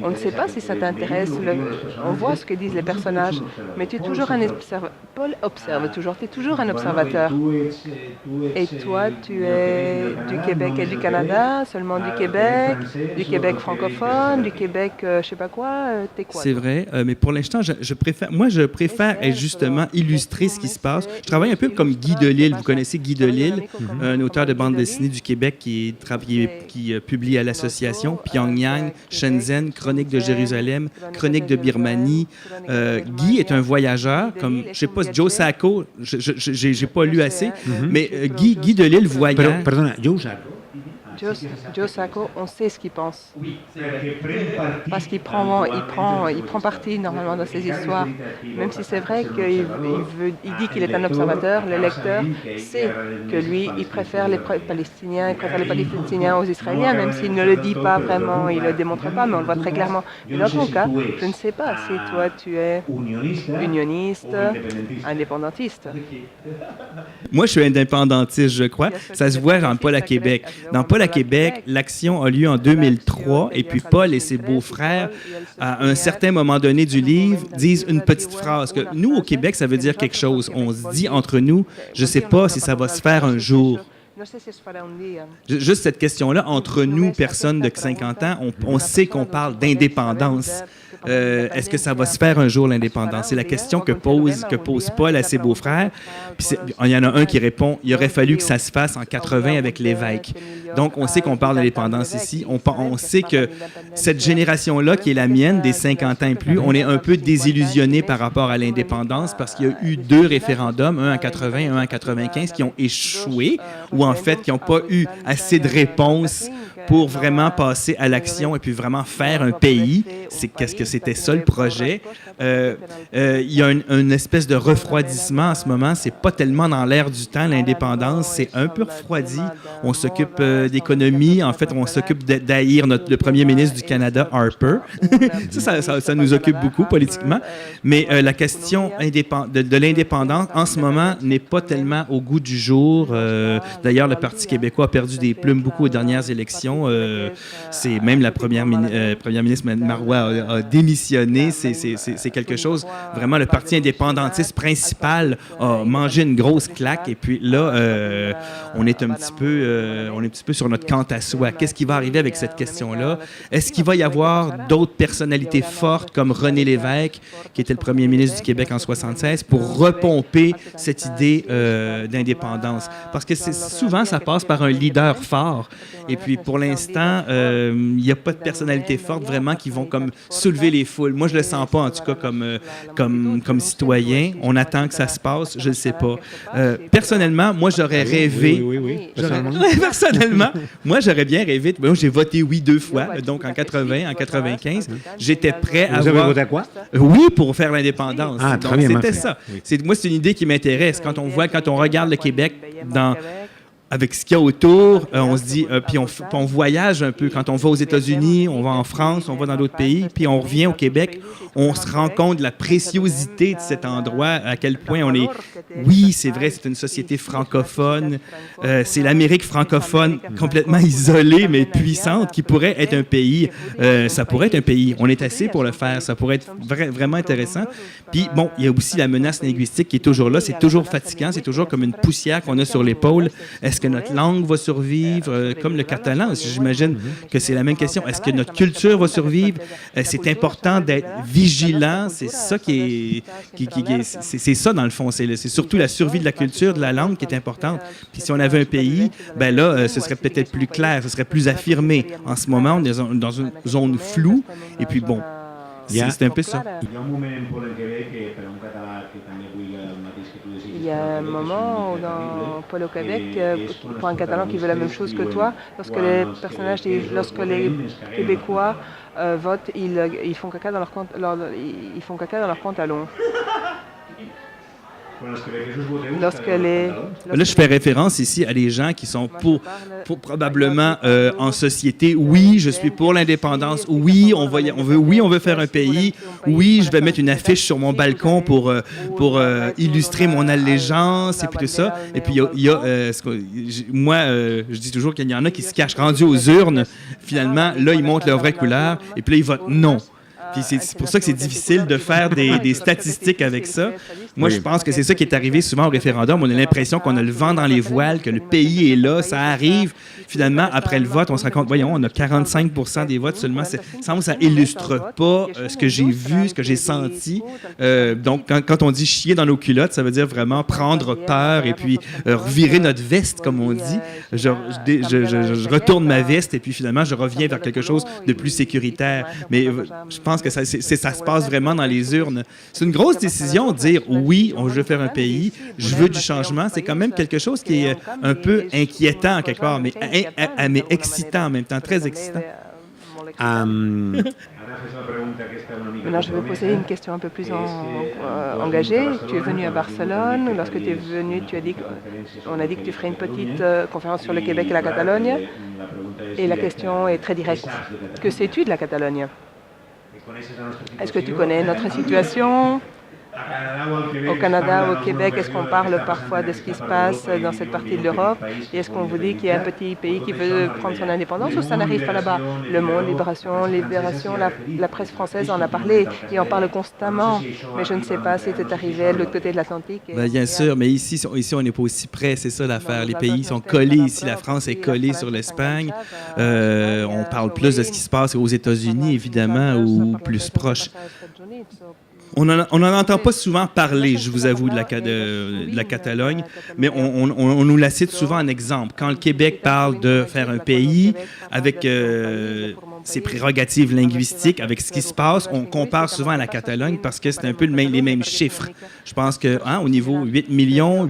[SPEAKER 1] On ne sait pas si ça t'intéresse. On voit ce que disent les personnages, mais tu es toujours un observateur. Paul observe toujours, tu es toujours un observateur. Et toi, tu es du Québec et du Canada, seulement du Québec francophone, du Québec, je sais pas quoi, t'es quoi?
[SPEAKER 4] C'est vrai, mais pour l'instant, je préfère justement illustrer ce qui se passe. Je travaille un peu comme Guy Delisle. Vous connaissez Guy Delisle, un auteur de bande dessinée du Québec qui publie à l'association Pyongyang, Shenzhen, Chronique de Jérusalem, Chronique de Birmanie. Guy est un voyageur, comme, je sais pas, Joe Sacco, j'ai pas lu assez, mais Guy Delisle voyage.
[SPEAKER 5] Perdona, Joe Sacco.
[SPEAKER 1] Joe Sacco, on sait ce qu'il pense. Parce qu'il prend parti normalement dans ces histoires. Même si c'est vrai qu'il dit qu'il est un observateur, le lecteur sait que lui, il préfère les Palestiniens aux Israéliens, même s'il ne le dit pas vraiment, il ne le démontre pas, mais on le voit très clairement. Mais dans ton cas, je ne sais pas si toi tu es unioniste, indépendantiste.
[SPEAKER 4] Moi, je suis indépendantiste, je crois. Ça se voit dans Paul à Québec. Dans Paul à Québec, l'action a lieu en 2003 et puis Paul et ses beaux-frères, à un certain moment donné du livre, disent une petite phrase que nous, au Québec, ça veut dire quelque chose. On se dit entre nous, je ne sais pas si ça va se faire un jour. Juste cette question-là, entre nous, personnes de 50 ans, on sait qu'on parle d'indépendance. Est-ce que ça va se faire un jour, l'indépendance? C'est la question que pose Paul à ses beaux-frères. Puis il y en a un qui répond, il aurait fallu que ça se fasse en 80 avec l'évêque. Donc, on sait qu'on parle d'indépendance ici. On sait que cette génération-là, qui est la mienne, des 50 ans et plus, on est un peu désillusionné par rapport à l'indépendance parce qu'il y a eu 2 référendums, un en 80 et un en 95, qui ont échoué ou en fait qui n'ont pas eu assez de réponses pour vraiment passer à l'action et puis vraiment faire un pays. Qu'est-ce que c'était ça, le projet? Il y a une espèce de refroidissement en ce moment. C'est pas tellement dans l'air du temps, l'indépendance. C'est un peu refroidi. On s'occupe d'économie. En fait, on s'occupe d'haïr le premier ministre du Canada, Harper. ça nous occupe beaucoup politiquement. Mais la question de l'indépendance, en ce moment, n'est pas tellement au goût du jour. D'ailleurs, le Parti québécois a perdu des plumes beaucoup aux dernières élections. C'est même la première ministre Marois a démissionné. C'est quelque chose. Vraiment, le parti indépendantiste principal a mangé une grosse claque. Et puis là, on est un petit peu sur notre quant à soi. Qu'est-ce qui va arriver avec cette question-là? Est-ce qu'il va y avoir d'autres personnalités fortes comme René Lévesque, qui était le premier ministre du Québec en 1976, pour repomper cette idée d'indépendance? Parce que souvent, ça passe par un leader fort. Et puis, pour l'instant, il n'y a pas de personnalité forte vraiment qui vont comme soulever les foules. Moi, je ne le sens pas, en tout cas, comme citoyen. On attend que ça se passe, je ne sais pas. Personnellement, moi, j'aurais rêvé...
[SPEAKER 5] Oui.
[SPEAKER 4] Personnellement, moi, j'aurais bien rêvé... Bon, j'ai voté oui 2 fois, donc en 80, en 95. J'étais prêt à
[SPEAKER 5] Vous avez voté à quoi?
[SPEAKER 4] Oui, pour faire l'indépendance.
[SPEAKER 5] Ah,
[SPEAKER 4] donc,
[SPEAKER 5] très bien.
[SPEAKER 4] c'était ça. Moi, c'est une idée qui m'intéresse. Quand on regarde le Québec avec ce qu'il y a autour, on se dit, puis on voyage un peu. Quand on va aux États-Unis, on va en France, on va dans d'autres pays, puis on revient au Québec, on se rend compte de la préciosité de cet endroit, à quel point on est... Oui, c'est vrai, c'est une société francophone. C'est l'Amérique francophone complètement isolée, mais puissante, qui pourrait être un pays. Ça pourrait être un pays. On est assez pour le faire. Ça pourrait être vraiment intéressant. Puis, bon, il y a aussi la menace linguistique qui est toujours là. C'est toujours fatigant. C'est toujours comme une poussière qu'on a sur l'épaule. Est-ce que notre langue va survivre, comme le catalan? J'imagine que c'est la même question. Est-ce que notre culture va survivre? C'est important d'être vigilant. C'est ça c'est ça, dans le fond. C'est surtout la survie de la culture, de la langue qui est importante. Puis si on avait un pays, ben là, ce serait peut-être plus clair, ce serait plus affirmé. En ce moment, on est dans une zone floue. Et puis, bon, c'est un peu ça.
[SPEAKER 1] Il y a un moment dans Paul au Québec, pour un Catalan qui veut la même chose que toi, lorsque les Québécois votent, ils font caca dans leur pantalon.
[SPEAKER 4] Là, je fais référence ici à des gens qui sont pour probablement en société. Oui, je suis pour l'indépendance. Oui, on veut faire un pays. Oui, je vais mettre une affiche sur mon balcon pour illustrer mon allégeance et puis tout ça. Et puis il y a moi, je dis toujours qu'il y en a qui se cachent rendus aux urnes. Finalement, là, ils montrent leur vraie couleur et puis là, ils votent non. Puis c'est pour ça que c'est difficile de faire des statistiques avec ça. Moi, je pense que c'est ça qui est arrivé souvent au référendum. On a l'impression qu'on a le vent dans les voiles, que le pays est là, ça arrive. Finalement, après le vote, on se rend compte, voyons, on a 45 des votes seulement. Ça illustre pas ce que j'ai vu, ce que j'ai senti. Donc, quand on dit chier dans nos culottes, ça veut dire vraiment prendre peur et puis revirer notre veste, comme on dit. Je retourne ma veste et puis finalement, je reviens vers quelque chose de plus sécuritaire. Mais je pense que ça se passe vraiment dans les urnes. C'est une grosse décision de dire oui, je veux faire un pays, je veux du changement. C'est quand même quelque chose qui est un peu inquiétant quelque part, mais excitant en même temps, très excitant.
[SPEAKER 1] Maintenant, je vais poser une question un peu plus engagée. Tu es venu à Barcelone. Lorsque tu es venu, on a dit que tu ferais une petite conférence sur le Québec et la Catalogne. Et la question est très directe. Que sais-tu de la Catalogne? Est-ce que tu connais notre situation? Au Canada, au Québec, est-ce qu'on parle parfois de ce qui se passe dans cette partie de l'Europe? Et est-ce qu'on vous dit qu'il y a un petit pays qui veut prendre son indépendance ou ça n'arrive pas là-bas? Le Monde, Libération, la presse française en a parlé et en parle constamment. Mais je ne sais pas si c'est arrivé de l'autre côté de l'Atlantique.
[SPEAKER 4] Bien sûr, mais ici on n'est pas aussi près, c'est ça l'affaire. Les pays sont collés ici. La France est collée sur l'Espagne. On parle plus de ce qui se passe aux États-Unis, évidemment, ou plus proche. On n'en entend pas souvent parler, je vous avoue, de la Catalogne, mais on nous la cite souvent en exemple. Quand le Québec parle de faire un pays avec ses prérogatives linguistiques, avec ce qui se passe, on compare souvent à la Catalogne parce que c'est un peu les mêmes chiffres. Je pense qu'au niveau 8 millions,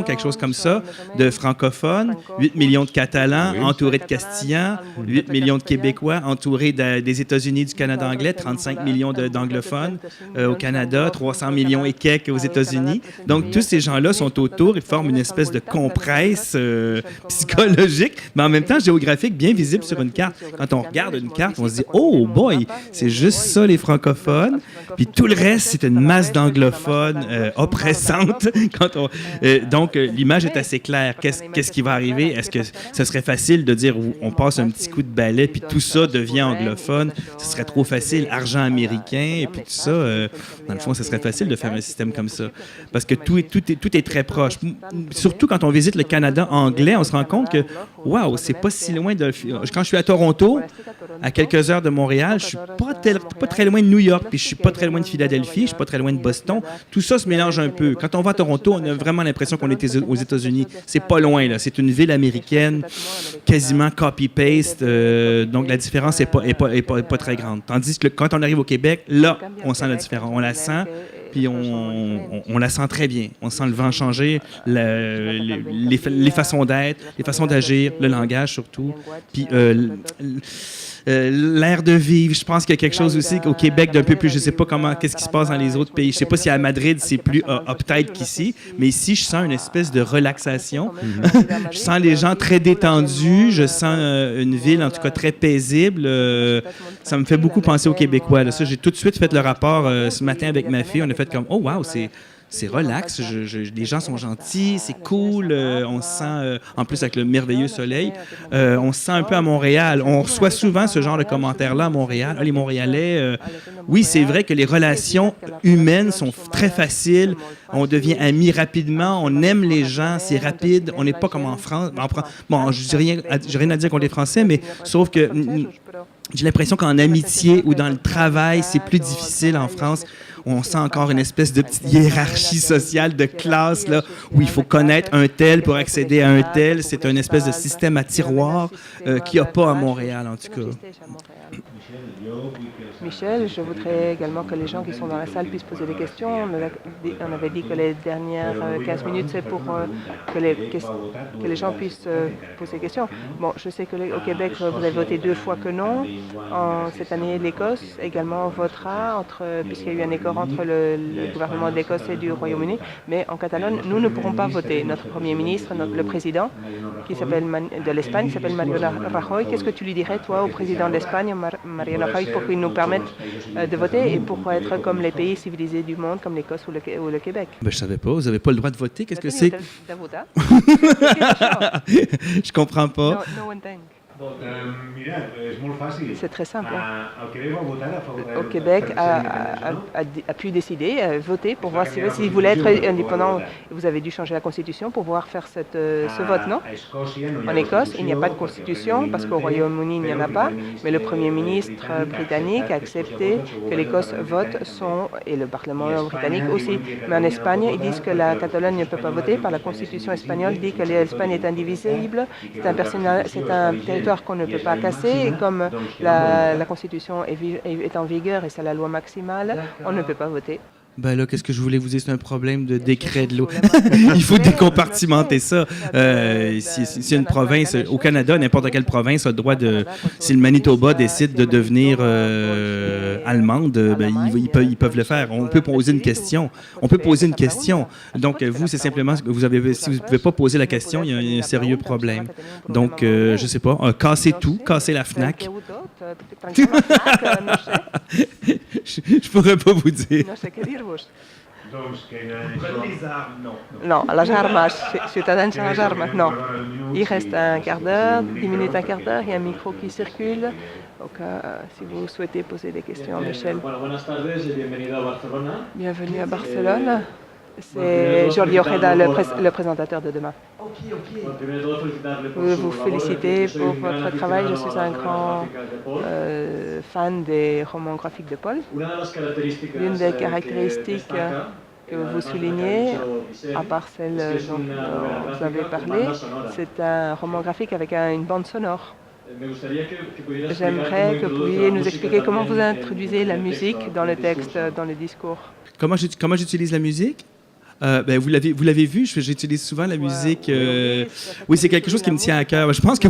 [SPEAKER 4] quelque chose comme ça, de francophones, 8 millions de Catalans entourés de Castillans, 8 millions de Québécois entourés des États-Unis, du Canada anglais, 35 millions d'anglophones au Canada, 300 millions et quelques aux États-Unis. Donc, tous ces gens-là sont autour et forment une espèce de compresse psychologique, mais en même temps géographique bien visible sur une carte. Quand on regarde une carte, on se dit « Oh boy, c'est juste ça les francophones ». Puis tout le reste, c'est une masse d'anglophones oppressante. Donc, l'image est assez claire. Qu'est-ce qui va arriver? Est-ce que ce serait facile de dire on passe un petit coup de balai puis tout ça devient anglophone? Ce serait trop facile. Argent américain et puis tout ça. Dans le fond, ce serait facile de faire un système comme ça. Parce que tout est très proche. Surtout quand on visite le Canada anglais, on se rend compte que, waouh, c'est pas si loin de... Quand je suis à Toronto, à quelques heures de Montréal, je suis pas très loin de New York, puis je suis pas très loin de Philadelphie, je suis pas très loin de Boston. Tout ça se mélange un peu. Quand on va à Toronto, on a vraiment l'impression qu'on est aux États-Unis. C'est pas loin, là. C'est une ville américaine, quasiment copy-paste. Donc, la différence n'est pas très grande. Tandis que quand on arrive au Québec, là, on sent la différence. On la sent, puis on la sent très bien. On sent le vent changer, les façons d'être, les façons d'agir, le langage surtout. Puis l'air de vivre, je pense qu'il y a quelque chose aussi au Québec d'un peu plus, je ne sais pas qu'est-ce qui se passe dans les autres pays. Je ne sais pas si à Madrid, c'est plus uptight qu'ici, mais ici, je sens une espèce de relaxation. Je sens les gens très détendus, je sens une ville, en tout cas, très paisible. Ça me fait beaucoup penser aux Québécois. Là. Ça, j'ai tout de suite fait le rapport ce matin avec ma fille. On a fait comme, oh wow, c'est relax, les gens sont gentils, c'est cool, on se sent, en plus avec le merveilleux soleil, on se sent un peu à Montréal. On reçoit souvent ce genre de commentaires-là à Montréal. Les Montréalais, oui, c'est vrai que les relations humaines sont très faciles, on devient amis rapidement, on aime les gens, c'est rapide, on n'est pas comme en France. Bon, je n'ai rien à dire contre les Français, mais sauf que j'ai l'impression qu'en amitié ou dans le travail, c'est plus difficile en France. On sent encore une espèce de petite hiérarchie sociale de classe là, où il faut connaître un tel pour accéder à un tel. C'est une espèce de système à tiroir qu'il n'y a pas à Montréal, en tout cas.
[SPEAKER 1] Michel, je voudrais également que les gens qui sont dans la salle puissent poser des questions. On avait dit que les dernières 15 minutes, c'est pour que les gens puissent poser des questions. Bon, je sais qu'au Québec, vous avez voté 2 fois que non. Cette année, l'Écosse également votera, puisqu'il y a eu un accord entre le gouvernement de l'Écosse et du Royaume-Uni. Mais en Catalogne, nous ne pourrons pas voter. Notre Premier ministre, le président de l'Espagne, qui s'appelle Mariano Rajoy. Qu'est-ce que tu lui dirais, toi, au président de l'Espagne, Mariano Rajoy, pour qu'il nous permette de voter et pour être comme les pays civilisés du monde, comme l'Écosse ou le Québec?
[SPEAKER 4] Ben, je ne savais pas. Vous n'avez pas le droit de voter. Qu'est-ce que c'est? Je comprends pas.
[SPEAKER 1] C'est très simple. Au Québec a pu décider, voter pour voir s'il voulait être indépendant. Vous avez dû changer la Constitution pour pouvoir faire ce vote, non? En Écosse, il n'y a pas de Constitution parce qu'au Royaume-Uni, il n'y en a pas. Mais le Premier ministre britannique a accepté que l'Écosse vote et le Parlement britannique aussi. Mais en Espagne, ils disent que la Catalogne ne peut pas voter par la Constitution espagnole dit que l'Espagne est indivisible. C'est un territoire qu'on ne peut pas casser. Et comme la Constitution est en vigueur et c'est la loi maximale, on ne peut pas voter.
[SPEAKER 4] Ben là, qu'est-ce que je voulais vous dire? C'est un problème de décret de l'eau. Il faut décompartimenter ça. Si une province, au Canada, n'importe quelle province a le droit de... Si le Manitoba décide de devenir allemande, ben, ils peuvent le faire. On peut poser une question. Donc, vous, c'est simplement... Si vous ne pouvez pas poser la question, il y a un sérieux problème. Donc, je ne sais pas, casser tout, casser la FNAC. Je pourrais pas vous dire.
[SPEAKER 1] Non, les armes, ciutadans sans armes, non. Il reste un quart d'heure, 10 minutes, un quart d'heure, il y a un micro qui circule. Donc, si vous souhaitez poser des questions, Michel. Bienvenue à Barcelone. C'est Jordi Ojeda, le présentateur de demain. Je veux vous féliciter pour votre travail. Je suis un grand fan des romans graphiques de Paul. L'une des caractéristiques que vous soulignez, à part celle dont vous avez parlé, c'est un roman graphique avec une bande sonore. J'aimerais que vous pourriez nous expliquer comment vous introduisez la musique dans le texte, dans le discours.
[SPEAKER 4] Comment j'utilise la musique? Ben, vous l'avez vu, j'utilise souvent la musique. Oui, c'est quelque chose qui me tient à cœur. Je pense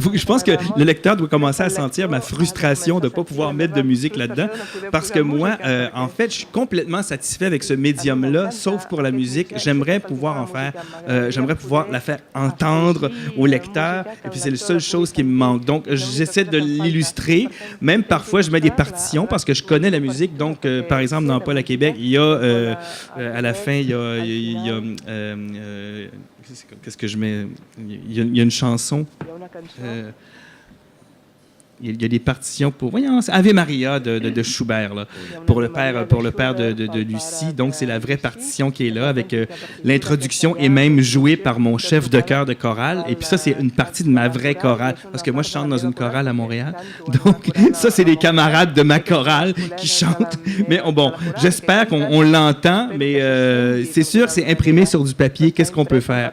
[SPEAKER 4] que le lecteur doit commencer à sentir ma frustration de ne pas pouvoir mettre de musique là-dedans. Parce que moi, en fait, je suis complètement satisfait avec ce médium-là, sauf pour la musique. J'aimerais pouvoir la faire entendre au lecteur. Et puis, c'est la seule chose qui me manque. Donc, j'essaie de l'illustrer. Même parfois, je mets des partitions parce que je connais la musique. Donc, par exemple, dans Paul à Québec, il y a, à la fin, il y a qu'est-ce que je mets? Il y a une chanson. Il y a des partitions pour... Voyons, c'est Ave Maria de Schubert, là, pour le père de Lucie. Donc, c'est la vraie partition qui est là, avec l'introduction et même jouée par mon chef de chœur de chorale. Et puis ça, c'est une partie de ma vraie chorale, parce que moi, je chante dans une chorale à Montréal. Donc, ça, c'est des camarades de ma chorale qui chantent. Mais bon, j'espère qu'on l'entend, mais c'est sûr, c'est imprimé sur du papier. Qu'est-ce qu'on peut faire?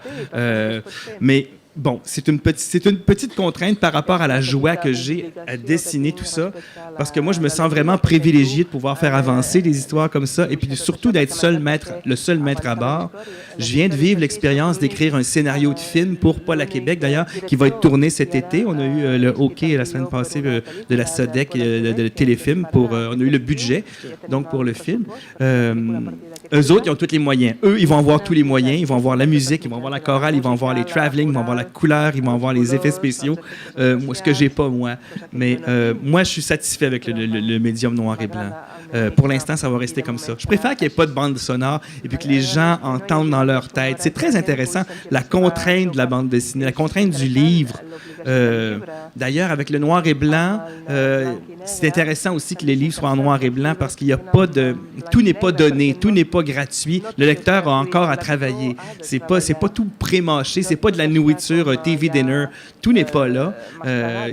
[SPEAKER 4] Mais... Bon, c'est une petite contrainte par rapport à la joie que j'ai à dessiner tout ça, parce que moi, je me sens vraiment privilégié de pouvoir faire avancer des histoires comme ça, et puis surtout d'être le seul maître à bord. Je viens de vivre l'expérience d'écrire un scénario de film pour Paul à Québec, d'ailleurs, qui va être tourné cet été. On a eu le hockey la semaine passée de la SODEC, de téléfilm, on a eu le budget, donc pour le film. Eux autres, ils ont tous les moyens. Eux, ils vont avoir tous les moyens. Ils vont avoir la musique, ils vont avoir la chorale, ils vont avoir les travelling, ils vont avoir la couleur, ils vont avoir les effets spéciaux. Ce que j'ai pas, moi. Mais moi, je suis satisfait avec le médium noir et blanc. Pour l'instant, ça va rester comme ça. Je préfère qu'il n'y ait pas de bande sonore et puis que les gens entendent dans leur tête. C'est très intéressant, la contrainte de la bande dessinée, la contrainte du livre. D'ailleurs, avec le noir et blanc, c'est intéressant aussi que les livres soient en noir et blanc parce qu'il n'y a pas de... Tout n'est pas donné, tout n'est pas gratuit. Le lecteur a encore à travailler. C'est pas tout pré-mâché, c'est pas de la nourriture TV dinner. Tout n'est pas là.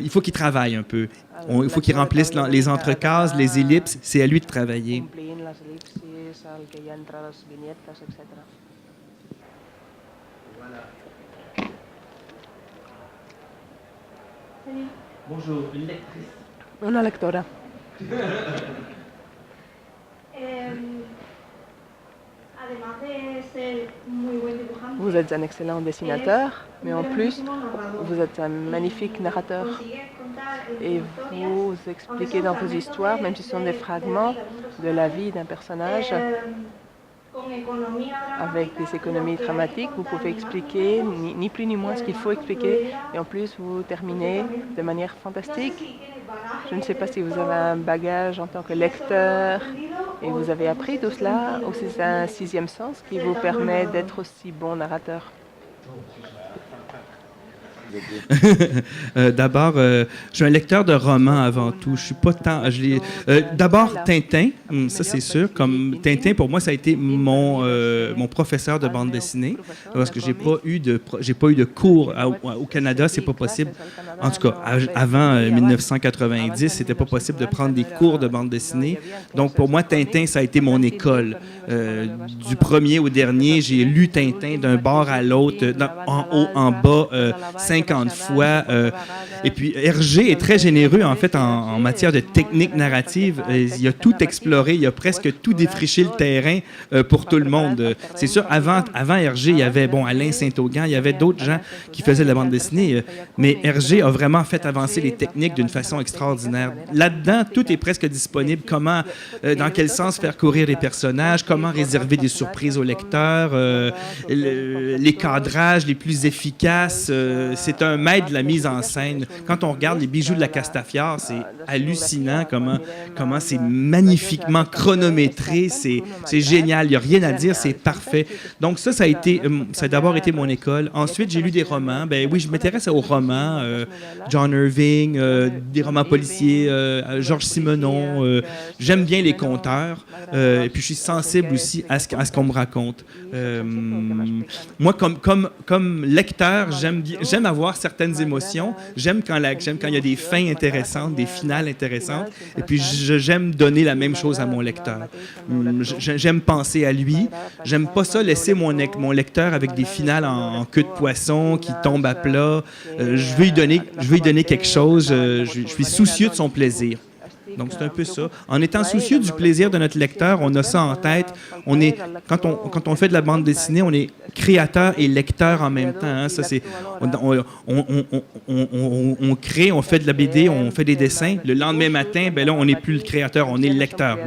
[SPEAKER 4] Il faut qu'il travaille un peu. Il faut qu'il remplisse les entrecases, les ellipses. C'est à lui de travailler.
[SPEAKER 3] Bonjour, une lectrice.
[SPEAKER 1] Una lectora. Vous êtes un excellent dessinateur, mais en plus, vous êtes un magnifique narrateur. Et vous expliquez dans vos histoires, même si ce sont des fragments de la vie d'un personnage, avec des économies dramatiques, vous pouvez expliquer ni plus ni moins ce qu'il faut expliquer. Et en plus, vous terminez de manière fantastique. Je ne sais pas si vous avez un bagage en tant que lecteur et vous avez appris tout cela, ou si c'est un sixième sens qui vous permet d'être aussi bon narrateur.
[SPEAKER 4] D'abord, je suis un lecteur de romans avant tout. Je suis pas tant. D'abord, Tintin, ça c'est sûr. Comme Tintin, pour moi, ça a été mon professeur de bande dessinée. Parce que j'ai pas eu de cours au Canada, c'est pas possible. En tout cas, avant 1990, c'était pas possible de prendre des cours de bande dessinée. Donc, pour moi, Tintin, ça a été mon école. Du premier au dernier, j'ai lu Tintin d'un bord à l'autre, en haut, en bas, 50 fois. Et puis, Hergé est très généreux, en fait, en matière de technique narrative. Il a tout exploré, il a presque tout défriché le terrain pour tout le monde. C'est sûr, avant Hergé, il y avait, Alain Saint-Augan, il y avait d'autres gens qui faisaient de la bande dessinée, mais Hergé a vraiment fait avancer les techniques d'une façon extraordinaire. Là-dedans, tout est presque disponible. Comment, dans quel sens faire courir les personnages, comment réserver des surprises au lecteur, les cadrages les plus efficaces. C'est un maître de la mise en scène. Quand on regarde les bijoux de la Castafiore, c'est hallucinant comment c'est magnifiquement chronométré. C'est génial. Il n'y a rien à dire, c'est parfait. Donc ça a d'abord été mon école. Ensuite, j'ai lu des romans. Oui, je m'intéresse aux romans. John Irving, des romans policiers, Georges Simenon. J'aime bien les conteurs. Et puis, je suis sensible aussi à ce qu'on me raconte. Moi, comme lecteur, j'aime avoir certaines émotions. J'aime quand il y a des fins intéressantes, des finales intéressantes. Et puis, j'aime donner la même chose à mon lecteur. J'aime penser à lui. J'aime pas ça, laisser mon lecteur avec des finales en queue de poisson qui tombent à plat. Je veux lui donner quelque chose. Je suis soucieux de son plaisir. Donc, c'est un peu ça. En étant soucieux du plaisir de notre lecteur, on a ça en tête. Quand on fait de la bande dessinée, on est créateur et lecteur en même temps. Hein. Ça, c'est, on crée, on fait de la BD, on fait des dessins. Le lendemain matin, là, on n'est plus le créateur, on est le lecteur.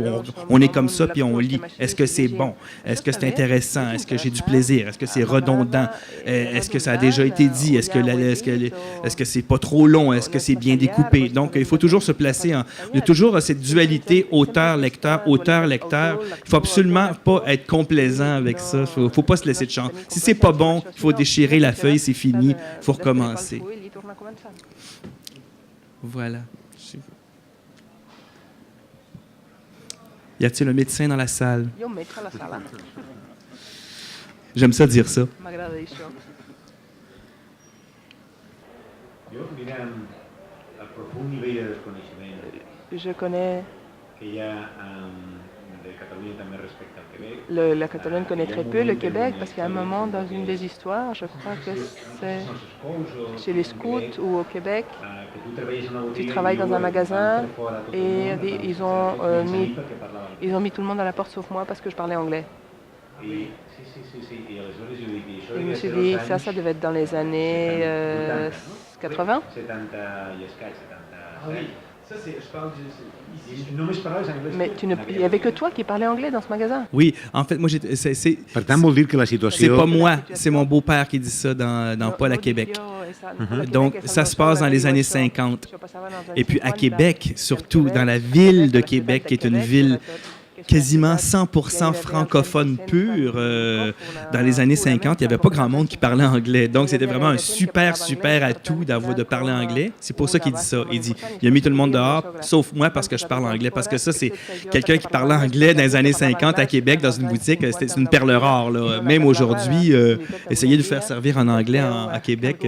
[SPEAKER 4] On est comme ça, puis on lit. Est-ce que c'est bon? Est-ce que c'est intéressant? Est-ce que j'ai du plaisir? Est-ce que c'est redondant? Est-ce que ça a déjà été dit? Est-ce que c'est pas trop long? Est-ce que c'est bien découpé? Donc, il faut toujours se placer il y a toujours cette dualité auteur-lecteur, auteur-lecteur. Il ne faut absolument pas être complaisant avec ça. Il ne faut pas se laisser de chance. Si c'est pas bon, il faut déchirer la feuille, c'est fini. Il faut recommencer. Voilà. Y a-t-il un médecin dans la salle? J'aime ça dire ça.
[SPEAKER 1] Je connais. La Catalogne connaît très peu le Québec parce qu'à un moment, dans une des histoires, je crois que c'est chez les scouts ou au Québec, tu travailles dans un magasin et ils ont mis tout le monde à la porte sauf moi parce que je parlais anglais. Et je me suis dit, ça devait être dans les années 80.
[SPEAKER 3] Ça, je parle ici.
[SPEAKER 1] Mais il n'y avait que toi qui parlais anglais dans ce magasin?
[SPEAKER 4] Oui, en fait, moi,
[SPEAKER 5] Per tant, vol dir que la situació...
[SPEAKER 4] C'est pas moi, c'est mon beau-père qui dit ça dans Paul à Québec. Donc, ça se passe dans les années 50. Et puis, à Québec, surtout dans la ville de Québec, qui est une ville quasiment 100% francophone pur. Dans les années 50, il n'y avait pas grand monde qui parlait anglais. Donc, c'était vraiment un super atout de parler anglais. C'est pour ça qu'il dit ça. Il a mis tout le monde dehors, sauf moi, parce que je parle anglais. Parce que ça, c'est quelqu'un qui parlait anglais dans les années 50 à Québec, dans une boutique. C'est une perle rare, là. Même aujourd'hui, essayer de faire servir en anglais à Québec,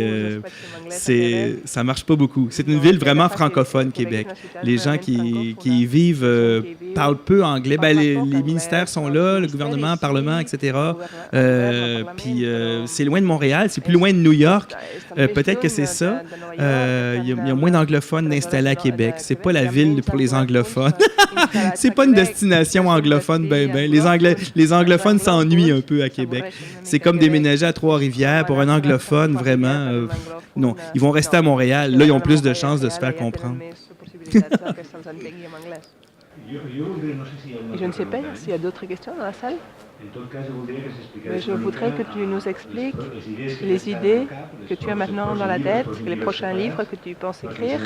[SPEAKER 4] ça marche pas beaucoup. C'est une ville vraiment francophone, Québec. Les gens qui y vivent parlent peu anglais. Les ministères sont là, le gouvernement, le Parlement, etc. Puis c'est loin de Montréal, c'est plus loin de New York. Peut-être que c'est ça. Il y a moins d'anglophones d'installer à Québec. C'est pas la ville pour les anglophones. C'est pas une destination anglophone, Les anglophones s'ennuient un peu à Québec. C'est comme déménager à Trois-Rivières pour un anglophone, vraiment. Non, ils vont rester à Montréal. Là, ils ont plus de chances de se faire comprendre.
[SPEAKER 1] Je ne sais pas s'il y a d'autres questions dans la salle. Mais je voudrais que tu nous expliques les idées que tu as maintenant dans la tête, les prochains livres que tu penses écrire,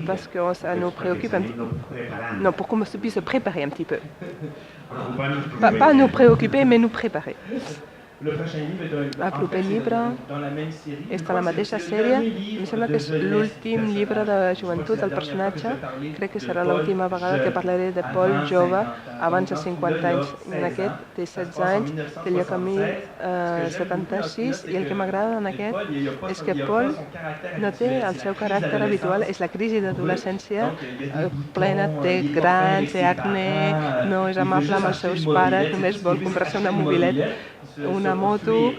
[SPEAKER 1] parce que ça nous préoccupe un petit peu. Non, pour qu'on puisse se préparer un petit peu. Pas nous préoccuper, mais nous préparer.
[SPEAKER 3] Le prochain livre est
[SPEAKER 1] El proper llibre
[SPEAKER 3] dans la même série.
[SPEAKER 1] és de la mateixa sèrie. Em sembla que és l'últim llibre de joventut del personatge. Crec que serà l'última vegada que parlaré de Paul jove, abans de 50 anys. En aquest té 16 anys, té lloc a 1076, i el que m'agrada en aquest és que Paul no té el seu caràcter habitual, és la crisi d'adolescència plena, té grans, té acné, no és amable amb els seus pares, només vol comprar-se una mobilet, una moto,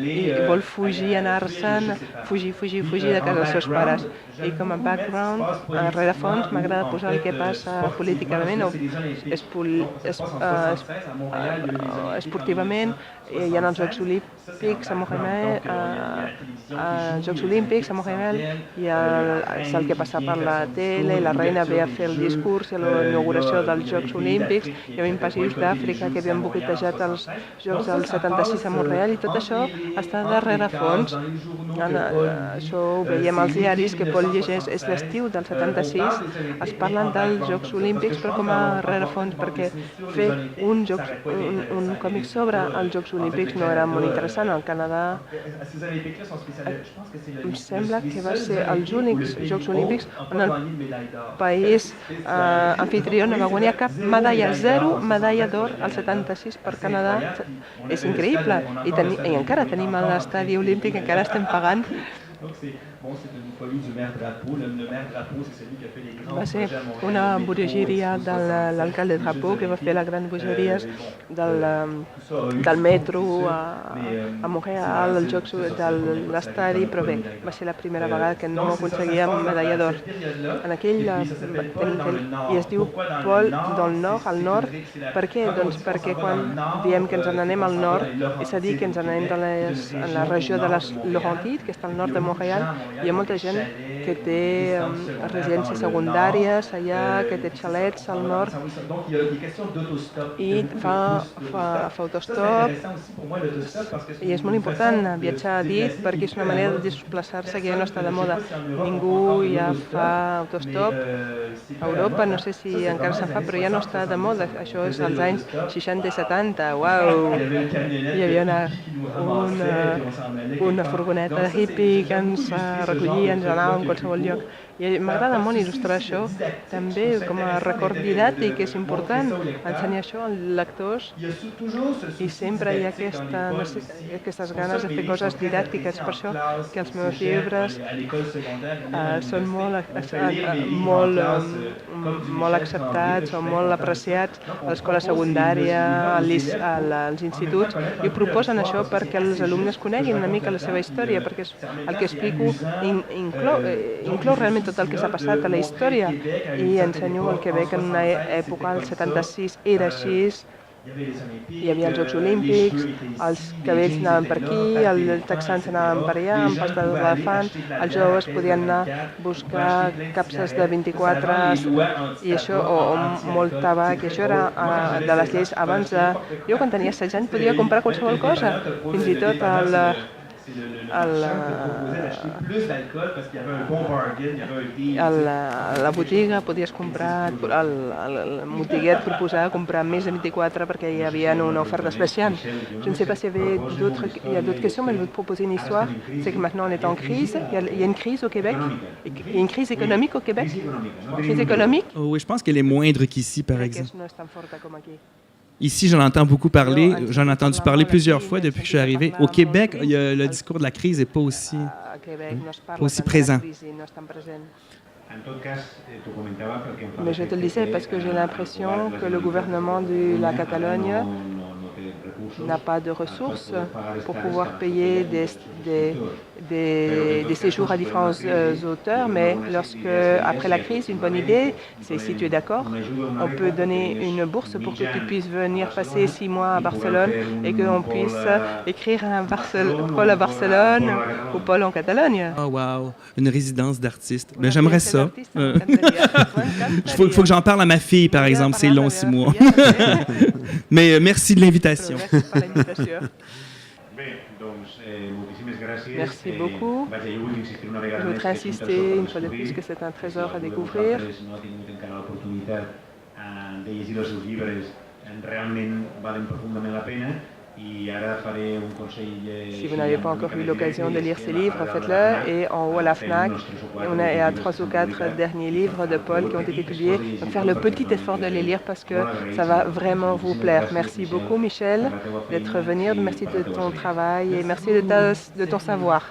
[SPEAKER 1] i vol fugir, anar-se'n, fugir de casa dels seus pares. I com a background, a rerefons, m'agrada posar el que passa políticament o esportivament. Hi ha els Jocs Olímpics a Montreal, i és el que passa per la tele, la reina ve a fer el discurs i a la inauguració dels Jocs Olímpics, hi havia països d'Àfrica que havien boicotejat els Jocs del 76 a Montreal, i tot això està darrere fons. Això ho veiem als diaris que Paul llegeix, és l'estiu del 76, es parlen dels Jocs Olímpics però com a rerefons, perquè fer un còmic sobre els Jocs Olímpics no era molt interessant. Al Canadà em sembla que va ser els únics Jocs Olímpics on el país anfitrió no va guanyar cap medalla, 0 medalla d'or al 76 per Canadà. És increïble, i encara tenim l'estadi olímpic, encara estem pagant. Va ser una bogeria de l'alcalde Drapeau, que va fer la gran bogeria del metro a Montreal, els jocs de l'estadi, però bé, va ser la primera vegada que no aconseguíem medalla d'or. En aquell, i es diu Pol del Nord, al nord. Per què? Doncs perquè quan diem que ens n'anem al nord, és a dir, que ens n'anem en la regió de les Laurentides, que està al nord de Montreal. Hi ha molta gent que té residències secundàries allà, que té xalets al nord, i fa autostop, i és molt important viatjar a dit perquè és una manera de desplaçar-se que ja no està de moda. Ningú ja fa autostop. A Europa no sé si encara se'n fa, però ja no està de moda. Això és als anys 60 i 70. Uau! Hi havia una furgoneta de hippie que ens recollia, ens anàvem a qualsevol lloc. I m'agrada molt il·lustrar això, també com a record didàctic, és important ensenyar això als lectors, i sempre hi ha aquestes ganes de fer coses didàctiques. Per això que els meus llibres són molt acceptats o molt apreciats a l'escola secundària, als instituts, i proposen això perquè els alumnes coneguin una mica la seva història, perquè el que explico inclou realment tot el que s'ha passat a la història, i ensenyo el Quebec en una època, el 76 era així, hi havia els Jocs Olímpics, els cadells anaven per aquí, els texans anaven per allà, amb pasta d'elefant, els joves podien anar a buscar capses de 24 i això, o molt tabac, i això era de les lleis abans de... Jo quan tenia 16 anys podia comprar qualsevol cosa, fins i tot a la botiga podies comprar, el botiguer et proposava comprar més de 24 perquè hi havia una oferta especial. Je ne sais pas s'il y a d'autres questions, mais je vais te proposer une histoire. C'est que maintenant on est en crise, il y a une crise au Québec, il y a une crise économique au Québec. Crise économique?
[SPEAKER 4] Oui, je pense qu'elle est moindre qu'ici, par exemple.
[SPEAKER 1] No és tan forta com aquí.
[SPEAKER 4] Ici, j'en entends beaucoup parler. J'en ai entendu parler plusieurs fois depuis que je suis arrivé. Au Québec, le discours de la crise n'est pas aussi présent.
[SPEAKER 1] Mais je te le disais parce que j'ai l'impression que le gouvernement de la Catalogne n'a pas de ressources pour pouvoir payer des séjours à différents auteurs, mais après la crise, une bonne idée, c'est si tu es d'accord, on peut donner une bourse pour que tu puisses venir passer 6 mois à Barcelone et qu'on puisse écrire un Paul à Barcelone ou Paul en Catalogne.
[SPEAKER 4] Oh wow, une résidence d'artiste. Ben, j'aimerais ça. Il faut que j'en parle à ma fille, par exemple. C'est long, 6 mois. Mais merci de l'invitation.
[SPEAKER 1] Merci beaucoup. Je voudrais insister une fois de plus que c'est un trésor à découvrir. Si vous n'avez pas encore eu l'occasion de lire ces livres, faites-le. Et en haut à la FNAC, on est à 3 ou 4 derniers livres de Paul qui ont été publiés. Donc faire le petit effort de les lire parce que ça va vraiment vous plaire. Merci beaucoup, Michel, d'être venu. Merci de ton travail et merci de ton savoir.